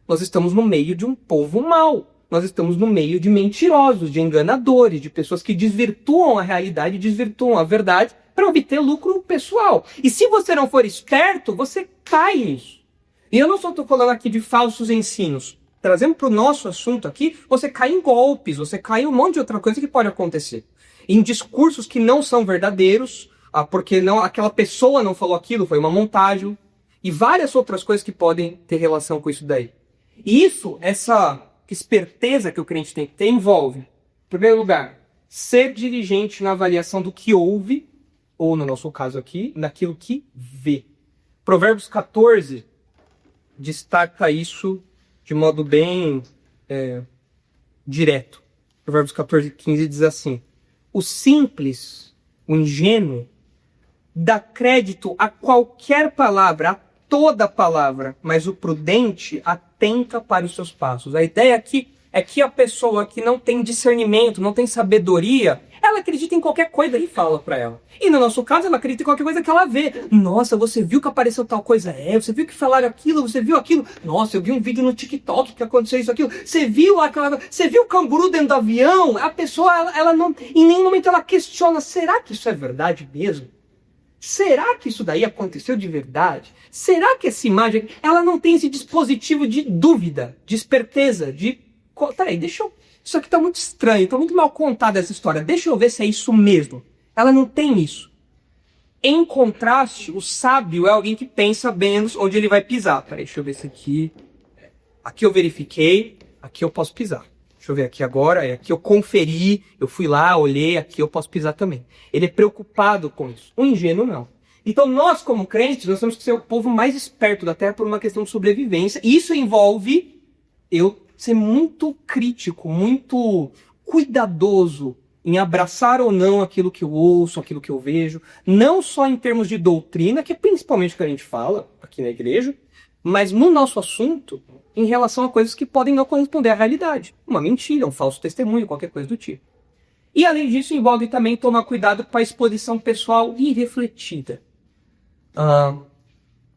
nós estamos no meio de um povo mau. nós estamos no meio de mentirosos, de enganadores, de pessoas que desvirtuam a realidade, desvirtuam a verdade para obter lucro pessoal. E se você não for esperto, você cai nisso. E eu não só estou falando aqui de falsos ensinos. Trazendo para o nosso assunto aqui, você cai em golpes, você cai em um monte de outra coisa que pode acontecer. Em discursos que não são verdadeiros, porque aquela pessoa não falou aquilo, foi uma montagem. E várias outras coisas que podem ter relação com isso daí. E isso, essa esperteza que o crente tem que ter, envolve, em primeiro lugar, ser diligente na avaliação do que ouve, ou no nosso caso aqui, naquilo que vê. Provérbios 14 destaca isso de modo bem direto. Provérbios 14, 15 diz assim: o simples, o ingênuo, dá crédito a qualquer palavra, a toda palavra, mas o prudente atenta para os seus passos. A ideia aqui é que a pessoa que não tem discernimento, não tem sabedoria, ela acredita em qualquer coisa que fala para ela. E no nosso caso, ela acredita em qualquer coisa que ela vê. Nossa, você viu que apareceu tal coisa? Você viu que falaram aquilo? Você viu aquilo? Nossa, eu vi um vídeo no TikTok que aconteceu isso, aquilo. Você viu o canguru dentro do avião? A pessoa, ela não, em nenhum momento ela questiona, será que isso é verdade mesmo? Será que isso daí aconteceu de verdade? Será que essa imagem, ela não tem esse dispositivo de dúvida, de esperteza, peraí, isso aqui tá muito estranho, tá muito mal contada essa história, deixa eu ver se é isso mesmo. Ela não tem isso. Em contraste, o sábio é alguém que pensa bem onde ele vai pisar. Peraí, deixa eu ver se aqui eu verifiquei, aqui eu posso pisar. Deixa eu ver aqui agora, aqui eu conferi, eu fui lá, olhei, aqui eu posso pisar também. Ele é preocupado com isso. O ingênuo não. Então nós, como crentes, nós temos que ser o povo mais esperto da Terra por uma questão de sobrevivência. E isso envolve eu ser muito crítico, muito cuidadoso em abraçar ou não aquilo que eu ouço, aquilo que eu vejo. Não só em termos de doutrina, que é principalmente o que a gente fala aqui na igreja, mas no nosso assunto, em relação a coisas que podem não corresponder à realidade. Uma mentira, um falso testemunho, qualquer coisa do tipo. E além disso, envolve também tomar cuidado com a exposição pessoal irrefletida.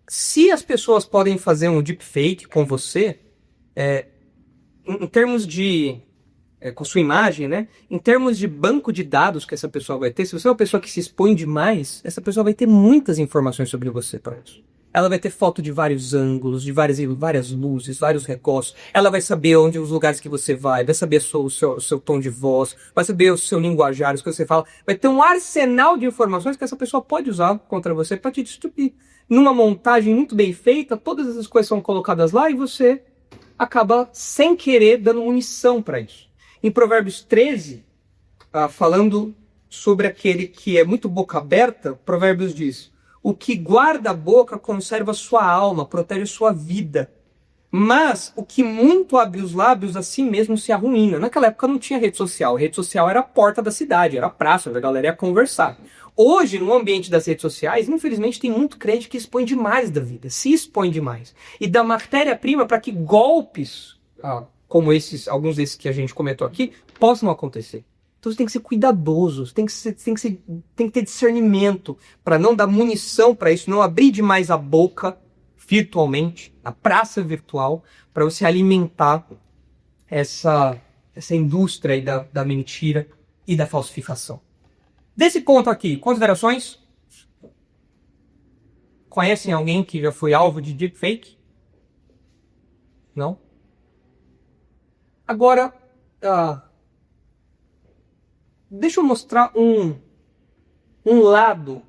Se as pessoas podem fazer um deepfake com você, em termos de... com sua imagem, né? Em termos de banco de dados que essa pessoa vai ter, se você é uma pessoa que se expõe demais, essa pessoa vai ter muitas informações sobre você para isso. Ela vai ter foto de vários ângulos, de várias luzes, vários recortes. Ela vai saber onde os lugares que você vai saber o seu tom de voz, vai saber o seu linguajar, o que você fala. Vai ter um arsenal de informações que essa pessoa pode usar contra você para te destruir. Numa montagem muito bem feita, todas essas coisas são colocadas lá e você acaba, sem querer, dando munição para isso. Em Provérbios 13, falando sobre aquele que é muito boca aberta, Provérbios diz: o que guarda a boca conserva sua alma, protege sua vida. Mas o que muito abre os lábios a si mesmo se arruína. Naquela época não tinha rede social. A rede social era a porta da cidade, era a praça, onde a galera ia conversar. Hoje, no ambiente das redes sociais, infelizmente tem muito crente que expõe demais da vida, se expõe demais. E dá matéria-prima para que golpes, como alguns desses que a gente comentou aqui, possam acontecer. Então você tem que ser cuidadoso, tem que ter discernimento para não dar munição para isso, não abrir demais a boca virtualmente, na praça virtual, para você alimentar essa indústria aí da mentira e da falsificação. Desse ponto aqui, considerações? Conhecem alguém que já foi alvo de deepfake? Não? Agora, deixa eu mostrar um lado,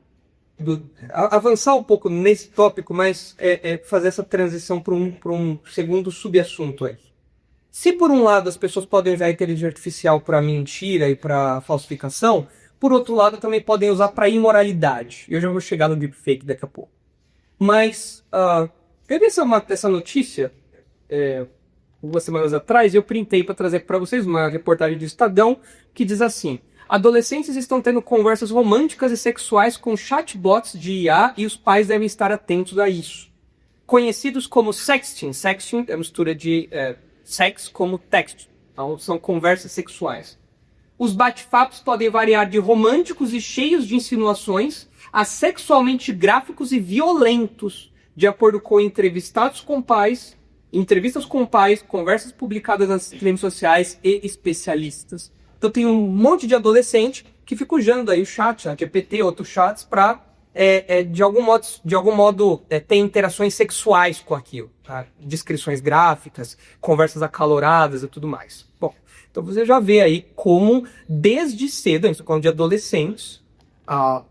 avançar um pouco nesse tópico, mas fazer essa transição para um segundo subassunto aí. Se por um lado as pessoas podem usar a inteligência artificial para mentira e para falsificação, por outro lado também podem usar para imoralidade. Eu já vou chegar no deepfake daqui a pouco. Mas eu vi essa notícia 2 semanas atrás, eu printei para trazer para vocês uma reportagem do Estadão que diz assim: adolescentes estão tendo conversas românticas e sexuais com chatbots de IA e os pais devem estar atentos a isso. Conhecidos como sexting. Sexting é a mistura de sex como texto. Então, são conversas sexuais. Os bate-papos podem variar de românticos e cheios de insinuações a sexualmente gráficos e violentos, de acordo com entrevistados com pais entrevistas com pais, conversas publicadas nas redes sociais e especialistas. Então tem um monte de adolescente que fica usando aí o chat, a GPT, outros chats, para de algum modo ter interações sexuais com aquilo. Tá? Descrições gráficas, conversas acaloradas e tudo mais. Bom, então você já vê aí como, desde cedo, a gente está falando de adolescentes, a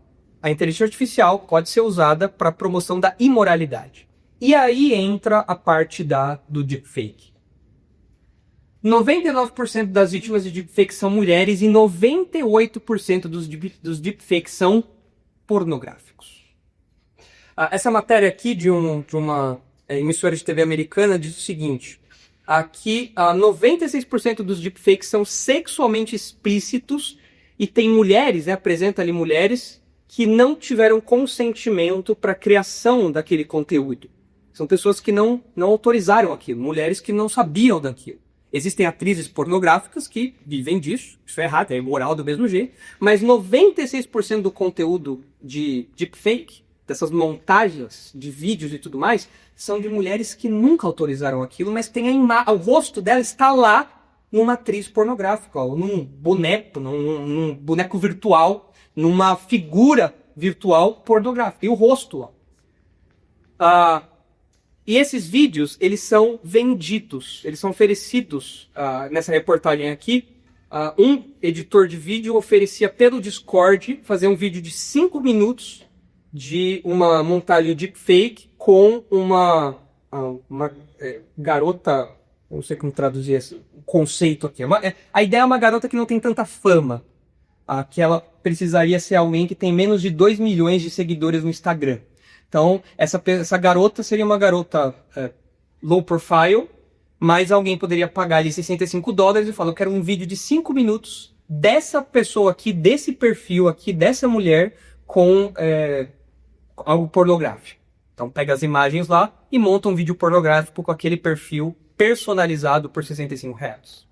inteligência artificial pode ser usada para promoção da imoralidade. E aí entra a parte do deepfake. 99% das vítimas de deepfake são mulheres e 98% dos deepfakes são pornográficos. Essa matéria aqui de uma emissora de TV americana diz o seguinte: aqui 96% dos deepfakes são sexualmente explícitos e tem mulheres, apresenta ali mulheres que não tiveram consentimento para a criação daquele conteúdo. São pessoas que não autorizaram aquilo, mulheres que não sabiam daquilo. Existem atrizes pornográficas que vivem disso, isso é errado, é imoral do mesmo jeito, mas 96% do conteúdo de deepfake, dessas montagens de vídeos e tudo mais, são de mulheres que nunca autorizaram aquilo, mas tem o rosto dela está lá numa atriz pornográfica, ou num boneco virtual, numa figura virtual pornográfica, e o rosto. E esses vídeos, eles são vendidos, eles são oferecidos, nessa reportagem aqui, um editor de vídeo oferecia pelo Discord fazer um vídeo de 5 minutos de uma montagem deepfake com uma garota, não sei como traduzir esse conceito aqui. A ideia é uma garota que não tem tanta fama, que ela precisaria ser alguém que tem menos de 2 milhões de seguidores no Instagram. Então, essa garota seria uma garota low profile, mas alguém poderia pagar ali $65 e falar: eu quero um vídeo de 5 minutos dessa pessoa aqui, desse perfil aqui, dessa mulher com algo pornográfico. Então pega as imagens lá e monta um vídeo pornográfico com aquele perfil personalizado por R$65.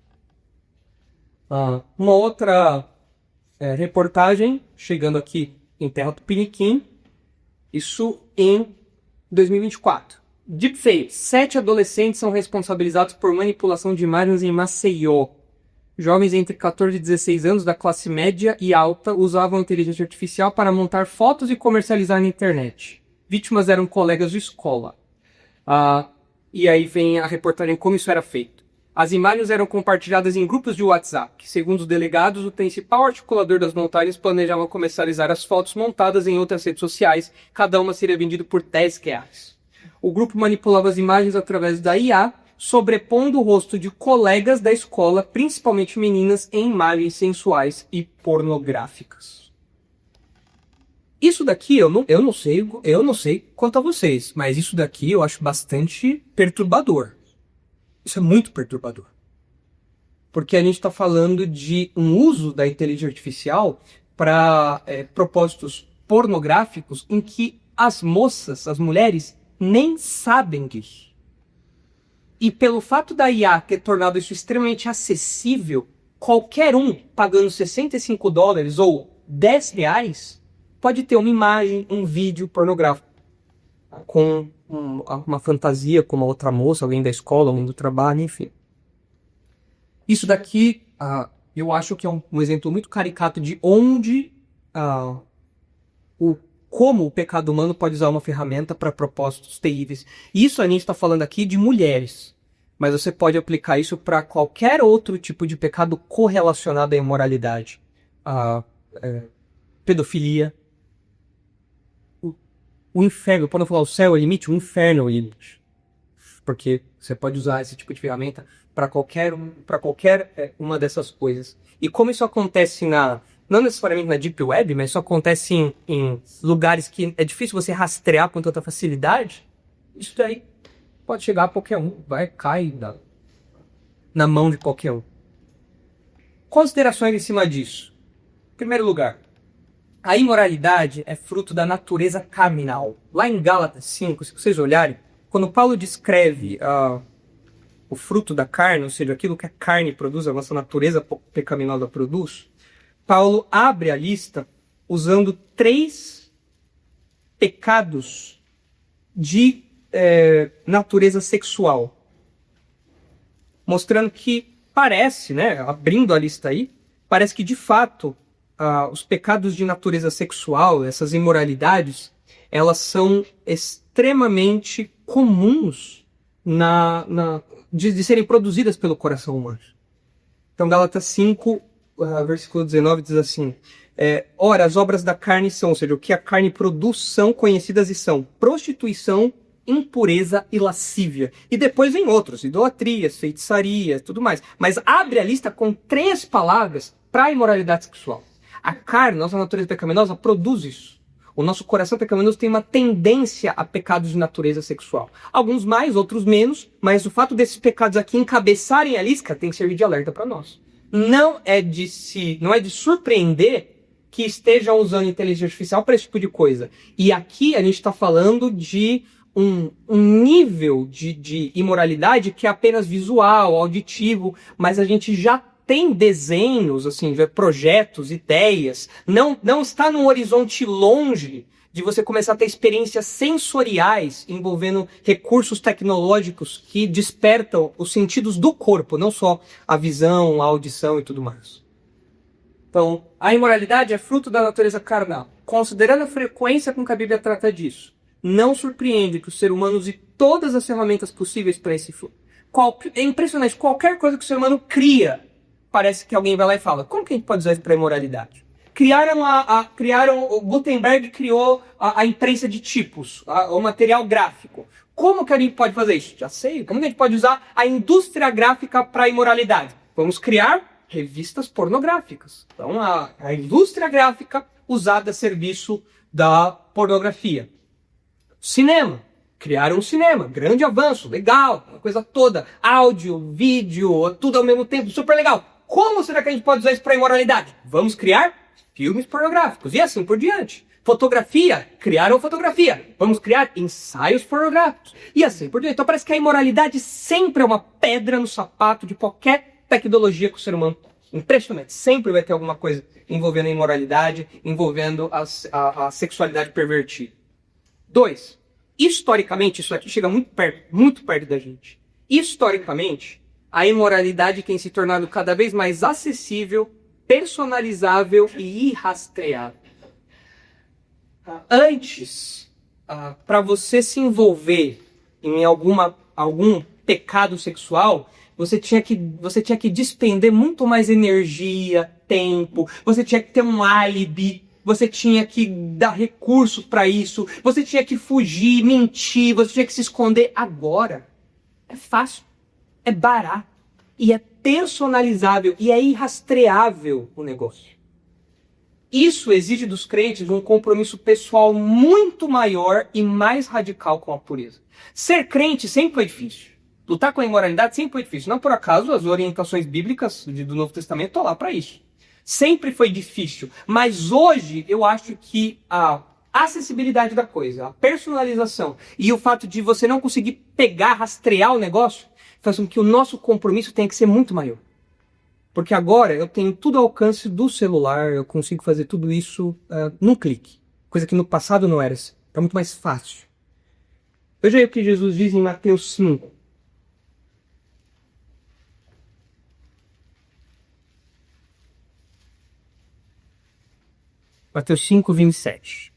Uma outra reportagem, chegando aqui em Terra Tupiniquim, isso em 2024. Deepfake. 7 adolescentes são responsabilizados por manipulação de imagens em Maceió. Jovens entre 14 e 16 anos da classe média e alta usavam inteligência artificial para montar fotos e comercializar na internet. Vítimas eram colegas de escola. E aí vem a reportagem como isso era feito. As imagens eram compartilhadas em grupos de WhatsApp. Segundo os delegados, o principal articulador das montagens planejava comercializar as fotos montadas em outras redes sociais. Cada uma seria vendida por R$10. O grupo manipulava as imagens através da IA, sobrepondo o rosto de colegas da escola, principalmente meninas, em imagens sensuais e pornográficas. Isso daqui eu não sei quanto a vocês, mas isso daqui eu acho bastante perturbador. Isso é muito perturbador. Porque a gente está falando de um uso da inteligência artificial para propósitos pornográficos em que as moças, as mulheres, nem sabem disso. E pelo fato da IA ter tornado isso extremamente acessível, qualquer um pagando $65 ou R$10 pode ter uma imagem, um vídeo pornográfico com uma fantasia com uma outra moça, alguém da escola, alguém do trabalho, enfim. Isso daqui eu acho que é um exemplo muito caricato de onde como o pecado humano pode usar uma ferramenta para propósitos terríveis. Isso a gente está falando aqui de mulheres, mas você pode aplicar isso para qualquer outro tipo de pecado correlacionado à imoralidade. Pedofilia. O inferno, quando eu falar o céu é o limite, o inferno é o limite. Porque você pode usar esse tipo de ferramenta para qualquer uma dessas coisas. E como isso acontece não necessariamente na Deep Web, mas isso acontece em lugares que é difícil você rastrear com tanta facilidade, isso daí pode chegar a qualquer um, cai na mão de qualquer um. Considerações em cima disso. Em primeiro lugar, a imoralidade é fruto da natureza carnal. Lá em Gálatas 5, se vocês olharem, quando Paulo descreve o fruto da carne, ou seja, aquilo que a carne produz, a nossa natureza pecaminosa produz, Paulo abre a lista usando 3 pecados de natureza sexual. mostrando que parece, né, abrindo a lista aí, parece que de fato os pecados de natureza sexual, essas imoralidades, elas são extremamente comuns de serem produzidas pelo coração humano. Então, Gálatas 5, versículo 19 diz assim: ora, as obras da carne são, ou seja, o que a carne produz são conhecidas e são prostituição, impureza e lascívia. E depois vem outros, idolatrias, feitiçaria, tudo mais. Mas abre a lista com 3 palavras para a imoralidade sexual. A carne, nossa natureza pecaminosa, produz isso. O nosso coração pecaminoso tem uma tendência a pecados de natureza sexual. Alguns mais, outros menos, mas o fato desses pecados aqui encabeçarem a lista tem que servir de alerta para nós. Não é de surpreender que estejam usando inteligência artificial para esse tipo de coisa. E aqui a gente está falando de um nível de imoralidade que é apenas visual, auditivo, mas a gente já tem desenhos, assim, projetos, ideias. Não está num horizonte longe de você começar a ter experiências sensoriais envolvendo recursos tecnológicos que despertam os sentidos do corpo, não só a visão, a audição e tudo mais. Então, a imoralidade é fruto da natureza carnal. Considerando a frequência com que a Bíblia trata disso, não surpreende que o ser humano use todas as ferramentas possíveis para esse fim. É impressionante, qualquer coisa que o ser humano cria, parece que alguém vai lá e fala: como que a gente pode usar isso para a imoralidade? O Gutenberg criou a imprensa de tipos, o material gráfico. Como que a gente pode fazer isso? Já sei. Como que a gente pode usar a indústria gráfica para a imoralidade? Vamos criar revistas pornográficas. Então, a indústria gráfica usada a serviço da pornografia. Cinema. Criaram um cinema. Grande avanço. Legal. Uma coisa toda. Áudio, vídeo, tudo ao mesmo tempo. Super legal. Como será que a gente pode usar isso para a imoralidade? Vamos criar filmes pornográficos. E assim por diante. Fotografia. Criaram fotografia. Vamos criar ensaios pornográficos. E assim por diante. Então parece que a imoralidade sempre é uma pedra no sapato de qualquer tecnologia que o ser humano... Impressionante. Sempre vai ter alguma coisa envolvendo a imoralidade, envolvendo a sexualidade pervertida. 2. Historicamente, isso aqui chega muito perto da gente. Historicamente, a imoralidade tem se tornado cada vez mais acessível, personalizável e irrastreável. Antes, para você se envolver em algum pecado sexual, você tinha que despender muito mais energia, tempo, você tinha que ter um álibi, você tinha que dar recursos para isso, você tinha que fugir, mentir, você tinha que se esconder. Agora, é fácil, é barato, e é personalizável, e é irrastreável o negócio. Isso exige dos crentes um compromisso pessoal muito maior e mais radical com a pureza. Ser crente sempre foi difícil. Lutar com a imoralidade sempre foi difícil. Não por acaso as orientações bíblicas do Novo Testamento estão lá para isso. Sempre foi difícil. Mas hoje eu acho que a acessibilidade da coisa, a personalização e o fato de você não conseguir pegar, rastrear o negócio, faz com que o nosso compromisso tenha que ser muito maior. Porque agora eu tenho tudo ao alcance do celular, eu consigo fazer tudo isso num clique. Coisa que no passado não era assim. Era muito mais fácil. Veja aí o que Jesus diz em Mateus 5. Mateus 5, 27.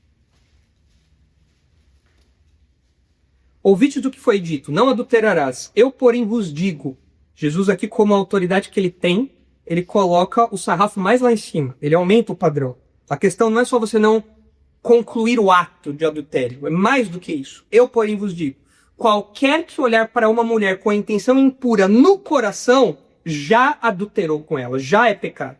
Ouviste do que foi dito, não adulterarás. Eu, porém, vos digo. Jesus aqui, como a autoridade que ele tem, ele coloca o sarrafo mais lá em cima. Ele aumenta o padrão. A questão não é só você não concluir o ato de adultério. É mais do que isso. Eu, porém, vos digo. Qualquer que olhar para uma mulher com a intenção impura no coração, já adulterou com ela. Já é pecado.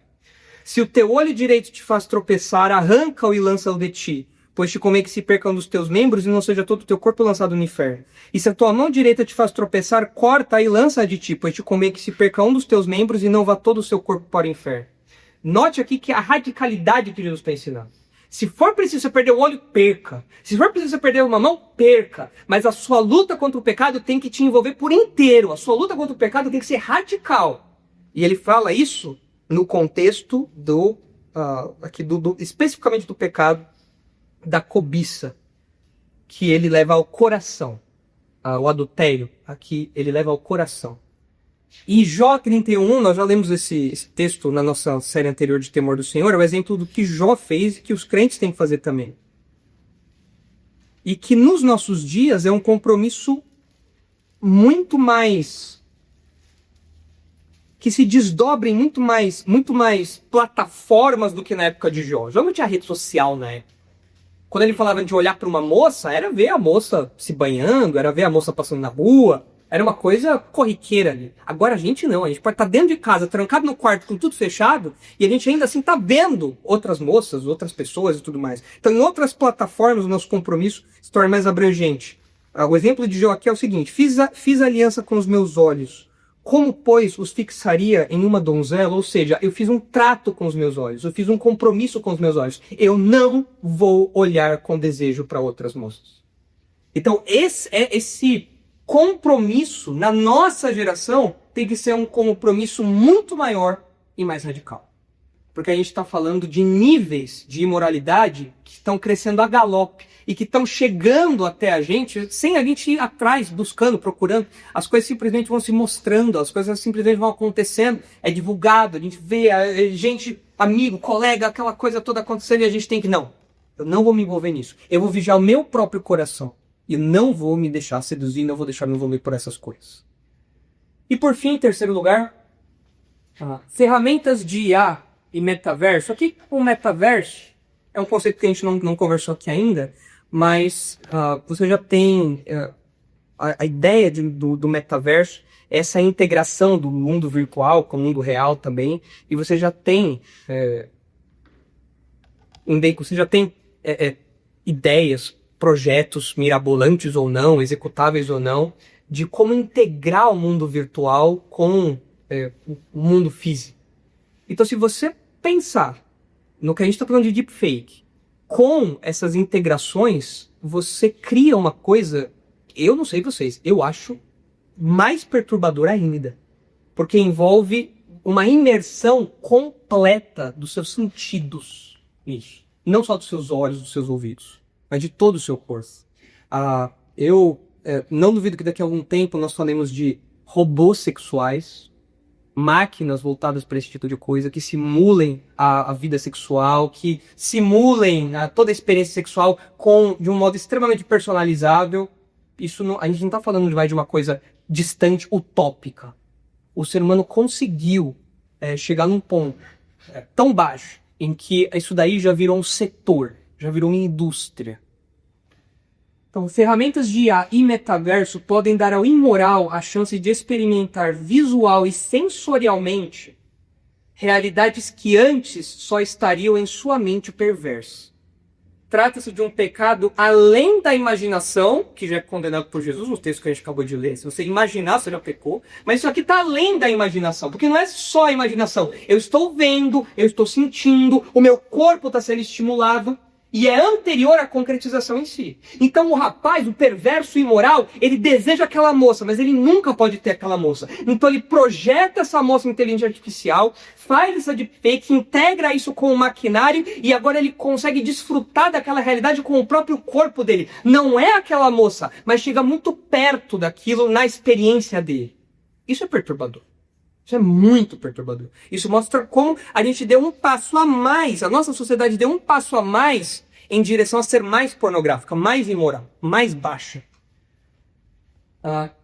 Se o teu olho direito te faz tropeçar, arranca-o e lança-o de ti. Pois te convém que se perca um dos teus membros e não seja todo o teu corpo lançado no inferno. E se a tua mão direita te faz tropeçar, corta e lança de ti, pois te convém que se perca um dos teus membros e não vá todo o seu corpo para o inferno. Note aqui que a radicalidade que Jesus está ensinando. Se for preciso você perder o olho, perca. Se for preciso você perder uma mão, perca. Mas a sua luta contra o pecado tem que te envolver por inteiro. A sua luta contra o pecado tem que ser radical. E ele fala isso no contexto especificamente do pecado da cobiça, que ele leva ao coração. O adultério, aqui, ele leva ao coração. E Jó 31, nós já lemos esse texto na nossa série anterior de Temor do Senhor, é o exemplo do que Jó fez e que os crentes têm que fazer também. E que nos nossos dias é um compromisso muito mais... que se desdobra em muito mais plataformas do que na época de Jó. Jó não tinha rede social na época. Quando ele falava de olhar para uma moça, era ver a moça se banhando, era ver a moça passando na rua, era uma coisa corriqueira ali. Agora a gente não, a gente pode estar dentro de casa, trancado no quarto com tudo fechado, e a gente ainda assim está vendo outras moças, outras pessoas e tudo mais. Então em outras plataformas o nosso compromisso se torna mais abrangente. O exemplo de Jó aqui é o seguinte: fiz aliança com os meus olhos. Como, pois, os fixaria em uma donzela? Ou seja, eu fiz um trato com os meus olhos, eu fiz um compromisso com os meus olhos. Eu não vou olhar com desejo para outras moças. Então, esse compromisso na nossa geração tem que ser um compromisso muito maior e mais radical. Porque a gente está falando de níveis de imoralidade que estão crescendo a galope e que estão chegando até a gente sem a gente ir atrás, buscando, procurando. As coisas simplesmente vão se mostrando, as coisas simplesmente vão acontecendo, é divulgado, a gente vê, gente, amigo, colega, aquela coisa toda acontecendo e a gente tem que, não, eu não vou me envolver nisso. Eu vou vigiar o meu próprio coração e não vou me deixar seduzir, não vou deixar me envolver por essas coisas. E por fim, em terceiro lugar, ferramentas de IA e metaverso. Aqui o metaverso é um conceito que a gente não conversou aqui ainda, mas você já tem a ideia do metaverso, essa integração do mundo virtual com o mundo real também, e você já tem ideias, projetos mirabolantes ou não, executáveis ou não, de como integrar o mundo virtual com o mundo físico. Então, se você pensar no que a gente está falando de deepfake, com essas integrações, você cria uma coisa, eu não sei vocês, eu acho mais perturbadora ainda. Porque envolve uma imersão completa dos seus sentidos nisso. Não só dos seus olhos, dos seus ouvidos, mas de todo o seu corpo. Eu não duvido que daqui a algum tempo nós falemos de robôs sexuais, máquinas voltadas para esse tipo de coisa, que simulem a vida sexual, que simulem toda a experiência sexual de um modo extremamente personalizável. Isso não, a gente não está falando de uma coisa distante, utópica. O ser humano conseguiu chegar num ponto tão baixo em que isso daí já virou um setor, já virou uma indústria. Então, ferramentas de IA e metaverso podem dar ao imoral a chance de experimentar visual e sensorialmente realidades que antes só estariam em sua mente perversa. Trata-se de um pecado além da imaginação, que já é condenado por Jesus no texto que a gente acabou de ler. Se você imaginar, você já pecou. Mas isso aqui está além da imaginação, porque não é só a imaginação. Eu estou vendo, eu estou sentindo, o meu corpo está sendo estimulado. E é anterior à concretização em si. Então o rapaz, o perverso imoral, ele deseja aquela moça, mas ele nunca pode ter aquela moça. Então ele projeta essa moça em inteligência artificial, faz essa deepfake, integra isso com o maquinário e agora ele consegue desfrutar daquela realidade com o próprio corpo dele. Não é aquela moça, mas chega muito perto daquilo na experiência dele. Isso é perturbador. Isso é muito perturbador. Isso mostra como a gente deu um passo a mais, a nossa sociedade deu um passo a mais em direção a ser mais pornográfica, mais imoral, mais baixa.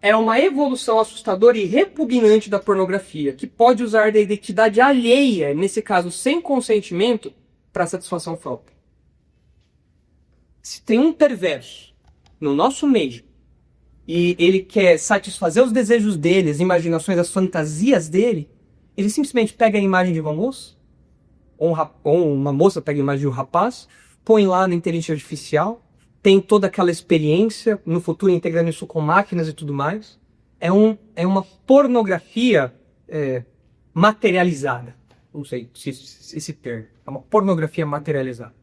É uma evolução assustadora e repugnante da pornografia, que pode usar da identidade alheia, nesse caso sem consentimento, para satisfação própria. Se tem um perverso no nosso meio, e ele quer satisfazer os desejos dele, as imaginações, as fantasias dele, ele simplesmente pega a imagem de uma moça, ou uma moça pega a imagem de um rapaz, põe lá na inteligência artificial, tem toda aquela experiência, no futuro integrando isso com máquinas e tudo mais. É uma pornografia materializada. Não sei se esse termo. É uma pornografia materializada.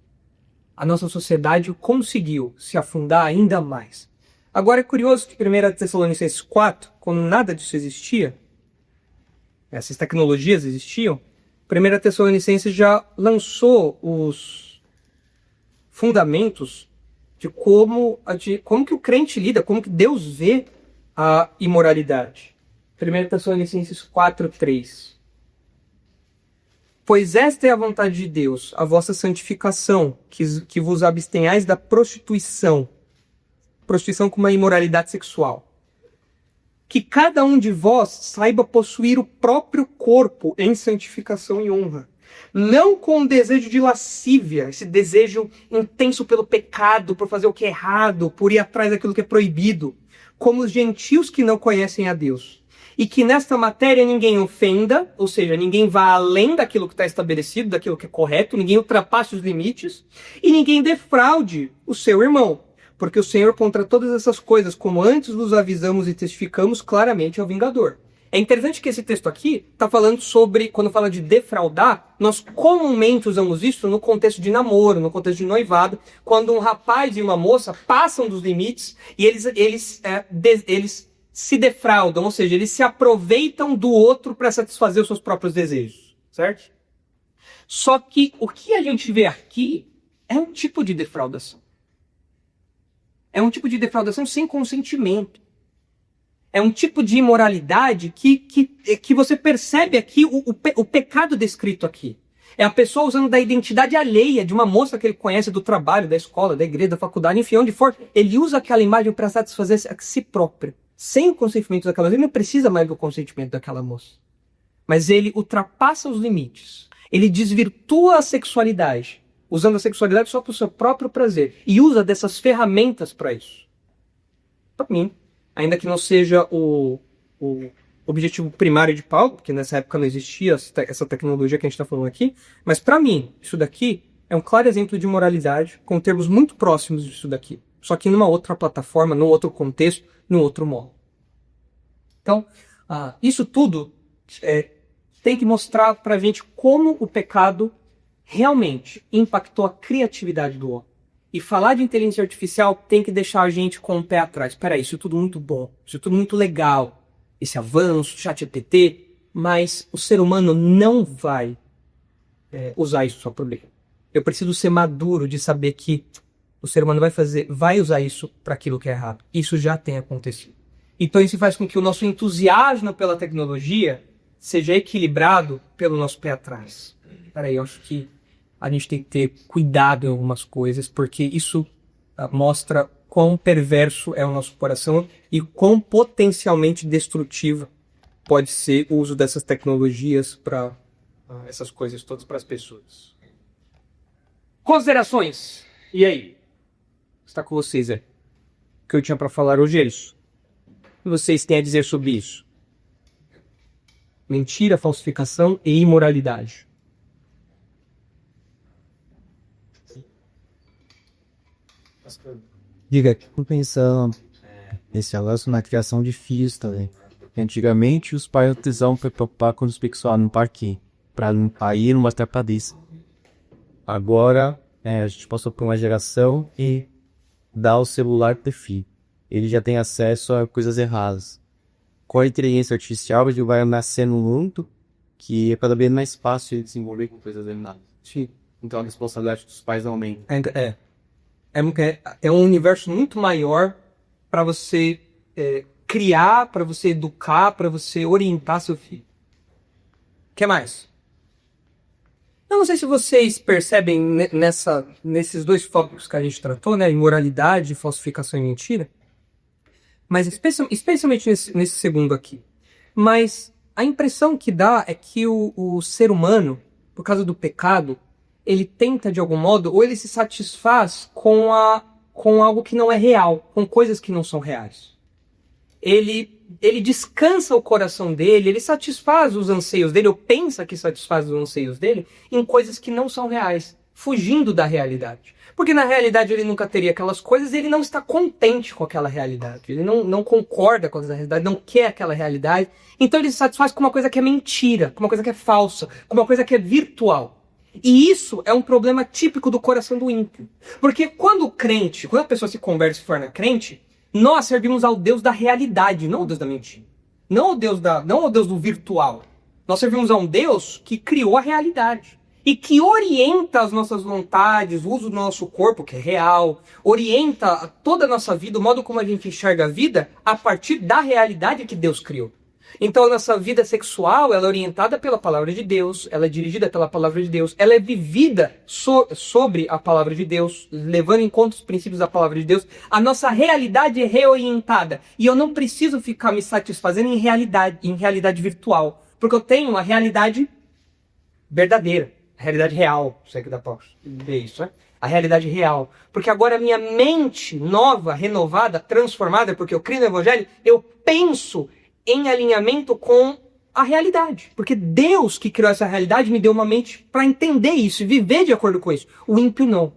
A nossa sociedade conseguiu se afundar ainda mais. Agora é curioso que 1 Tessalonicenses 4, quando nada disso existia, essas tecnologias existiam, 1 Tessalonicenses já lançou os fundamentos de como que o crente lida, como que Deus vê a imoralidade. 1 Tessalonicenses 4:3. Pois esta é a vontade de Deus, a vossa santificação, que vos abstenhais da prostituição. Prostituição como uma imoralidade sexual. Que cada um de vós saiba possuir o próprio corpo em santificação e honra. Não com o desejo de lascívia, esse desejo intenso pelo pecado, por fazer o que é errado, por ir atrás daquilo que é proibido, como os gentios que não conhecem a Deus. E que nesta matéria ninguém ofenda, ou seja, ninguém vá além daquilo que está estabelecido, daquilo que é correto, ninguém ultrapasse os limites, e ninguém defraude o seu irmão. Porque o Senhor, contra todas essas coisas, como antes vos avisamos e testificamos, claramente é o vingador. É interessante que esse texto aqui está falando sobre, quando fala de defraudar, nós comumente usamos isso no contexto de namoro, no contexto de noivado, quando um rapaz e uma moça passam dos limites e eles se defraudam, ou seja, eles se aproveitam do outro para satisfazer os seus próprios desejos, certo? Só que o que a gente vê aqui é um tipo de defraudação. É um tipo de defraudação sem consentimento. É um tipo de imoralidade que você percebe aqui o pecado descrito aqui. É a pessoa usando da identidade alheia de uma moça que ele conhece do trabalho, da escola, da igreja, da faculdade, enfim, onde for. Ele usa aquela imagem para satisfazer a si próprio. Sem o consentimento daquela moça. Ele não precisa mais do consentimento daquela moça. Mas ele ultrapassa os limites. Ele desvirtua a sexualidade, usando a sexualidade só para o seu próprio prazer. E usa dessas ferramentas para isso. Para mim, ainda que não seja o objetivo primário de Paulo, porque nessa época não existia essa tecnologia que a gente está falando aqui, mas para mim, isso daqui é um claro exemplo de moralidade, com termos muito próximos disso daqui. Só que numa outra plataforma, num outro contexto, num outro modo. Então, isso tudo tem que mostrar para a gente como o pecado realmente impactou a criatividade do homem. E falar de inteligência artificial tem que deixar a gente com o pé atrás. Peraí, isso é tudo muito bom, isso é tudo muito legal, esse avanço, ChatGPT, mas o ser humano não vai usar isso só por bem. Eu preciso ser maduro de saber que o ser humano vai usar isso para aquilo que é errado. Isso já tem acontecido. Então isso faz com que o nosso entusiasmo pela tecnologia seja equilibrado pelo nosso pé atrás. Peraí, eu acho que a gente tem que ter cuidado em algumas coisas, porque isso mostra quão perverso é o nosso coração e quão potencialmente destrutivo pode ser o uso dessas tecnologias para essas coisas todas para as pessoas. Considerações. E aí? Está com vocês, O que eu tinha para falar hoje é isso. O que vocês têm a dizer sobre isso? Mentira, falsificação e imoralidade. Diga, tô pensando nesse negócio na criação de filhos também. Antigamente os pais utilizavam para preocupar com os pessoal no parquinho, para não cair numa trapadiça. Agora a gente passou por uma geração e dá o celular pro filho. Ele já tem acesso a coisas erradas. Com a inteligência artificial ele vai nascer num mundo que é cada vez mais fácil de desenvolver com coisas erradas. Sim. Então a responsabilidade dos pais aumenta. É um universo muito maior para você criar, para você educar, para você orientar seu filho. O que mais? Eu não sei se vocês percebem nesses dois focos que a gente tratou, né? Imoralidade, falsificação e mentira. Mas especialmente nesse segundo aqui. Mas a impressão que dá é que o ser humano, por causa do pecado, ele tenta de algum modo, ou ele se satisfaz com algo que não é real, com coisas que não são reais. Ele descansa o coração dele, ele satisfaz os anseios dele, ou pensa que satisfaz os anseios dele, em coisas que não são reais, fugindo da realidade. Porque na realidade ele nunca teria aquelas coisas e ele não está contente com aquela realidade. Ele não concorda com aquela realidade, não quer aquela realidade. Então ele se satisfaz com uma coisa que é mentira, com uma coisa que é falsa, com uma coisa que é virtual. E isso é um problema típico do coração do ímpio. Porque quando a pessoa se converte e se torna crente, nós servimos ao Deus da realidade, não ao Deus da mentira. Não ao Deus do virtual. Nós servimos a um Deus que criou a realidade. E que orienta as nossas vontades, o uso do nosso corpo, que é real, orienta toda a nossa vida, o modo como a gente enxerga a vida, a partir da realidade que Deus criou. Então a nossa vida sexual, ela é orientada pela palavra de Deus, ela é dirigida pela palavra de Deus, ela é vivida sobre a palavra de Deus, levando em conta os princípios da palavra de Deus. A nossa realidade é reorientada. E eu não preciso ficar me satisfazendo em realidade virtual, porque eu tenho uma realidade verdadeira, a realidade real, se é que dá pra ver isso, né? A realidade real. Porque agora a minha mente nova, renovada, transformada, porque eu creio no Evangelho, eu penso em alinhamento com a realidade. Porque Deus que criou essa realidade me deu uma mente para entender isso e viver de acordo com isso. O ímpio não.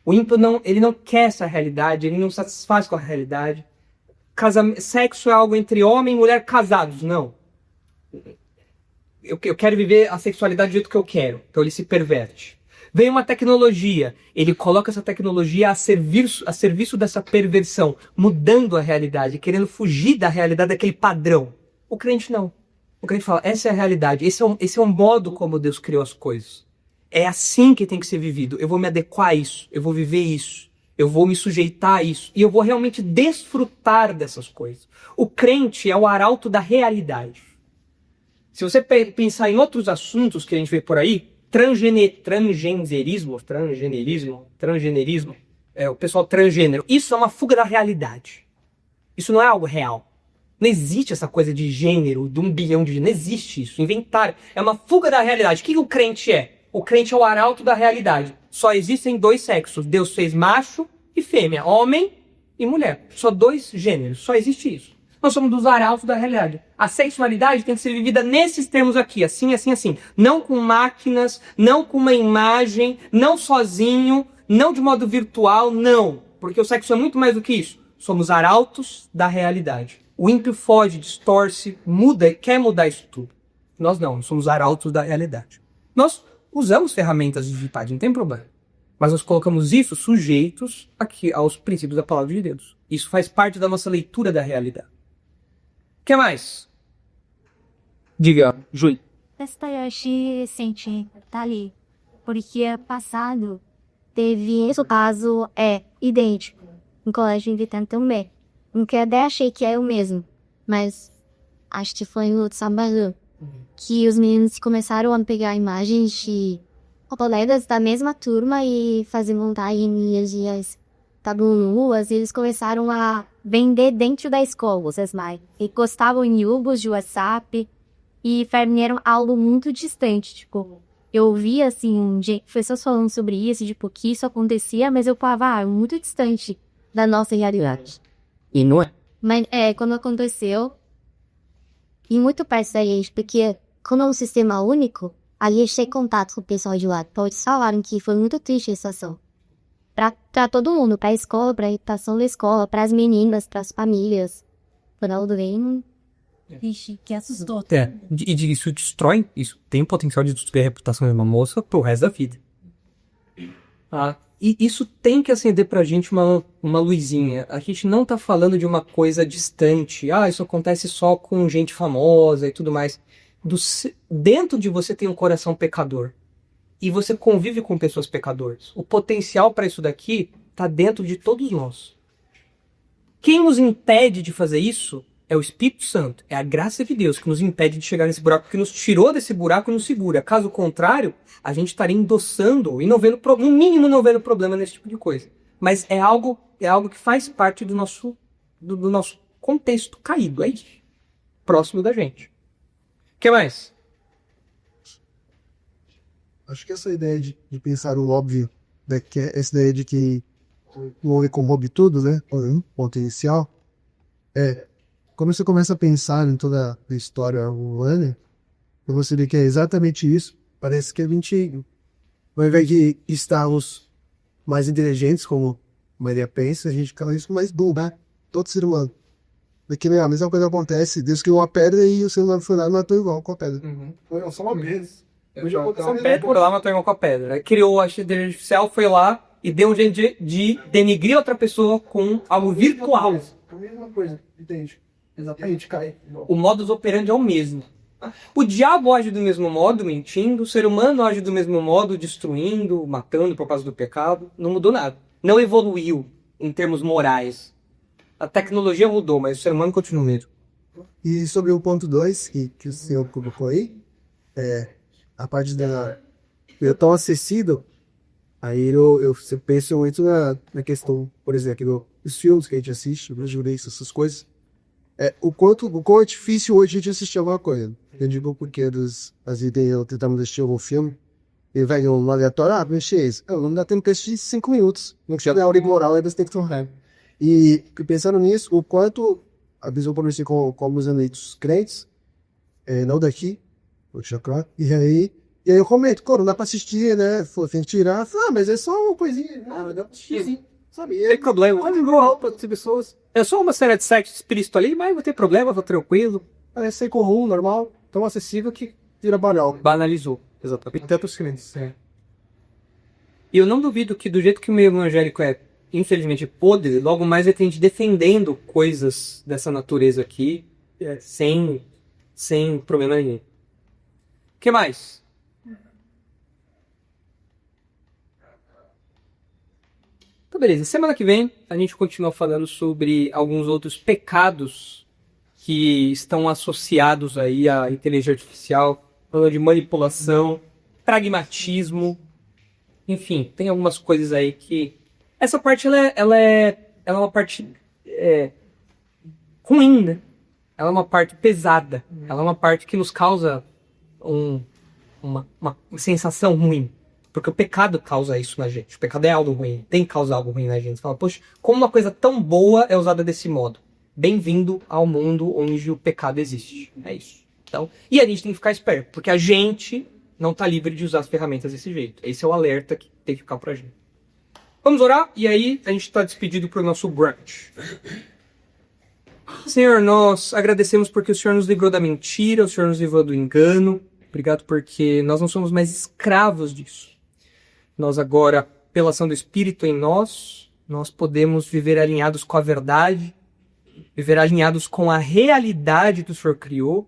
O ímpio não, ele não quer essa realidade, ele não satisfaz com a realidade. Sexo é algo entre homem e mulher casados. Não. Eu quero viver a sexualidade do jeito que eu quero. Então ele se perverte. Vem uma tecnologia, ele coloca essa tecnologia a serviço dessa perversão, mudando a realidade, querendo fugir da realidade daquele padrão. O crente não. O crente fala, essa é a realidade, esse é o modo como Deus criou as coisas. É assim que tem que ser vivido. Eu vou me adequar a isso, eu vou viver isso, eu vou me sujeitar a isso, e eu vou realmente desfrutar dessas coisas. O crente é o arauto também. Se você pensar em outros assuntos que a gente vê por aí, transgenerismo, o pessoal transgênero, isso é uma fuga da realidade. Isso não é algo real. Não existe essa coisa de gênero, de 1 bilhão de gêneros, não existe isso, inventaram. É uma fuga da realidade. O que o crente é? O crente é o arauto da realidade. Só existem 2 sexos, Deus fez macho e fêmea, homem e mulher. Só 2 gêneros, só existe isso. Nós somos dos arautos da realidade. A sexualidade tem que ser vivida nesses termos aqui, assim, assim, assim. Não com máquinas, não com uma imagem, não sozinho, não de modo virtual, não. Porque o sexo é muito mais do que isso. Somos arautos da realidade. O ímpio foge, distorce, muda e quer mudar isso tudo. Nós não, nós somos arautos da realidade. Nós usamos ferramentas digitais, não tem problema. Mas nós colocamos isso sujeitos aqui aos princípios da palavra de Deus. Isso faz parte da nossa leitura da realidade. O que mais? Diga, Júlia. Esta eu achei recente, tá ali. Porque passado teve esse caso idêntico. No colégio militar também. Em que eu até achei que é o mesmo. Mas acho que foi no outro sábado. Que os meninos começaram a pegar imagens de colegas da mesma turma e fazer montagens e estavam nuas e eles começaram a vender dentro da escola, vocês mais. E postavam em grupos de WhatsApp e forneceram algo muito distante, tipo, eu ouvia assim, pessoas falando sobre isso, tipo, que isso acontecia, mas eu falava, muito distante da nossa realidade. E não é? Mas quando aconteceu, e muito perto da gente, porque como é um sistema único, a gente tem contato com o pessoal de lá, então eles falaram que foi muito triste a situação. Pra todo mundo, pra escola, pra reputação da escola, pras meninas, pras famílias. Ronaldo Reino. Ixi, que assustou. E isso destrói, isso tem o potencial de destruir a reputação de uma moça pro resto da vida. E isso tem que acender pra gente uma luzinha. A gente não tá falando de uma coisa distante. Isso acontece só com gente famosa e tudo mais. Dentro de você tem um coração pecador. E você convive com pessoas pecadoras. O potencial para isso daqui está dentro de todos nós. Quem nos impede de fazer isso é o Espírito Santo. É a graça de Deus que nos impede de chegar nesse buraco, que nos tirou desse buraco e nos segura. Caso contrário, a gente estaria endossando e não vendo, no mínimo não vendo problema nesse tipo de coisa. Mas é algo que faz parte do nosso contexto caído. É isso. Próximo da gente. O que mais? Acho que essa ideia de pensar o óbvio, né, que é essa ideia de que o homem corrompe tudo, né? O ponto inicial. Quando você começa a pensar em toda a história humana, você vê que é exatamente isso. Parece que a gente, ao invés de estarmos mais inteligentes, como a maioria pensa, a gente fica mais burro, né? Todo ser humano. Porque a mesma coisa acontece, Deus criou uma pedra e o ser humano foi lá e matou igual com a pedra. Foi só uma vez. São Pedro foi lá, matou igual com a pedra. Criou a inteligência artificial, foi lá e deu um jeito de denigrir outra pessoa com algo virtual. A mesma coisa, entende? Exatamente, cai. O modus operandi é o mesmo. O diabo age do mesmo modo, mentindo. O ser humano age do mesmo modo, destruindo, matando por causa do pecado. Não mudou nada. Não evoluiu em termos morais. A tecnologia mudou, mas o ser humano continua o mesmo. E sobre o ponto 2, que o senhor colocou aí, a parte da... Eu tão acessível, aí eu penso muito na questão, por exemplo, dos filmes que a gente assiste, os juristas, essas coisas. O quão é difícil hoje a gente assistir alguma coisa. Eu digo porque às vezes eu tentamos assistir algum filme, e vai um aleatório, mexer isso. Não dá tempo de assistir 5 minutos. Não chega a hora moral, aí você tem que tomar. E pensando nisso, o quanto, a vez eu conversei com alguns amigos crentes, não daqui, vou deixar claro, e aí eu comento, não dá pra assistir, né? Tem que tirar, mas é só uma coisinha, dá pra assistir sim, sabe? Não tem problema. Mas igual para as pessoas. É só uma cena de sexo explícito ali, mas não tem problema, tô tranquilo. É ser comum, normal, tão acessível que vira banal. Banalizou. Exatamente. Até pros crentes. E eu não duvido que do jeito que o meio evangélico é, infelizmente, podre, logo mais vai ter gente defendendo coisas dessa natureza aqui, sem problema nenhum. O que mais? Então, beleza. Semana que vem a gente continua falando sobre alguns outros pecados que estão associados aí à inteligência artificial, falando de manipulação, pragmatismo, enfim, tem algumas coisas aí que... Essa parte, ela é uma parte ruim, né? Ela é uma parte pesada, ela é uma parte que nos causa uma sensação ruim. Porque o pecado causa isso na gente. O pecado é algo ruim. Tem que causar algo ruim na gente. Você fala, poxa, como uma coisa tão boa é usada desse modo? Bem-vindo ao mundo onde o pecado existe. É isso. Então, e a gente tem que ficar esperto. Porque a gente não está livre de usar as ferramentas desse jeito. Esse é o alerta que tem que ficar pra gente. Vamos orar? E aí a gente está despedido pro nosso brunch. Senhor, nós agradecemos porque o Senhor nos livrou da mentira. O Senhor nos livrou do engano. Obrigado porque nós não somos mais escravos disso. Nós agora, pela ação do Espírito em nós podemos viver alinhados com a verdade, viver alinhados com a realidade que o Senhor criou,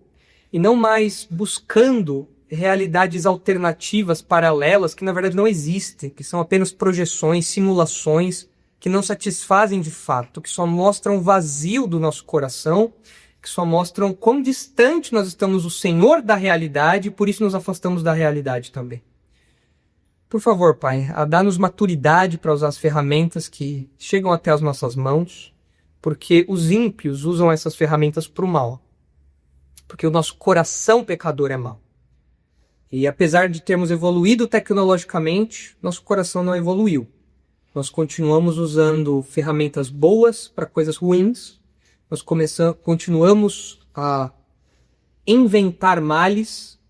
e não mais buscando realidades alternativas, paralelas, que na verdade não existem, que são apenas projeções, simulações, que não satisfazem de fato, que só mostram o vazio do nosso coração, que só mostram quão distante nós estamos do Senhor da realidade, e por isso nos afastamos da realidade também. Por favor, Pai, dá-nos maturidade para usar as ferramentas que chegam até as nossas mãos, porque os ímpios usam essas ferramentas para o mal. Porque o nosso coração pecador é mau. E apesar de termos evoluído tecnologicamente, nosso coração não evoluiu. Nós continuamos usando ferramentas boas para coisas ruins. Nós continuamos a inventar males.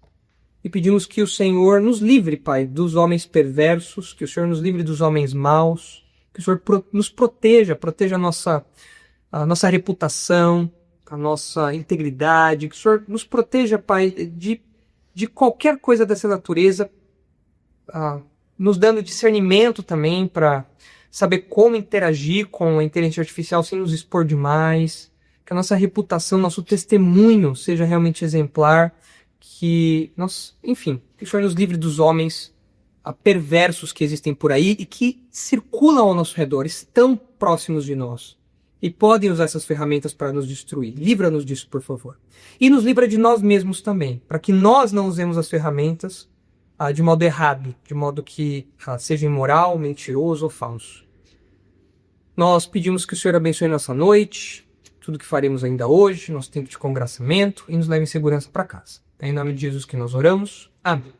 E pedimos que o Senhor nos livre, Pai, dos homens perversos, que o Senhor nos livre dos homens maus, que o Senhor nos proteja a nossa reputação, a nossa integridade, que o Senhor nos proteja, Pai, de qualquer coisa dessa natureza, nos dando discernimento também para saber como interagir com a inteligência artificial sem nos expor demais, que a nossa reputação, nosso testemunho seja realmente exemplar, que o Senhor nos livre dos homens perversos que existem por aí e que circulam ao nosso redor, estão próximos de nós e podem usar essas ferramentas para nos destruir. Livra-nos disso, por favor. E nos livra de nós mesmos também, para que nós não usemos as ferramentas de modo errado, de modo que seja imoral, mentiroso ou falso. Nós pedimos que o Senhor abençoe nossa noite, tudo que faremos ainda hoje, nosso tempo de congraçamento, e nos leve em segurança para casa. É em nome de Jesus que nós oramos. Amém.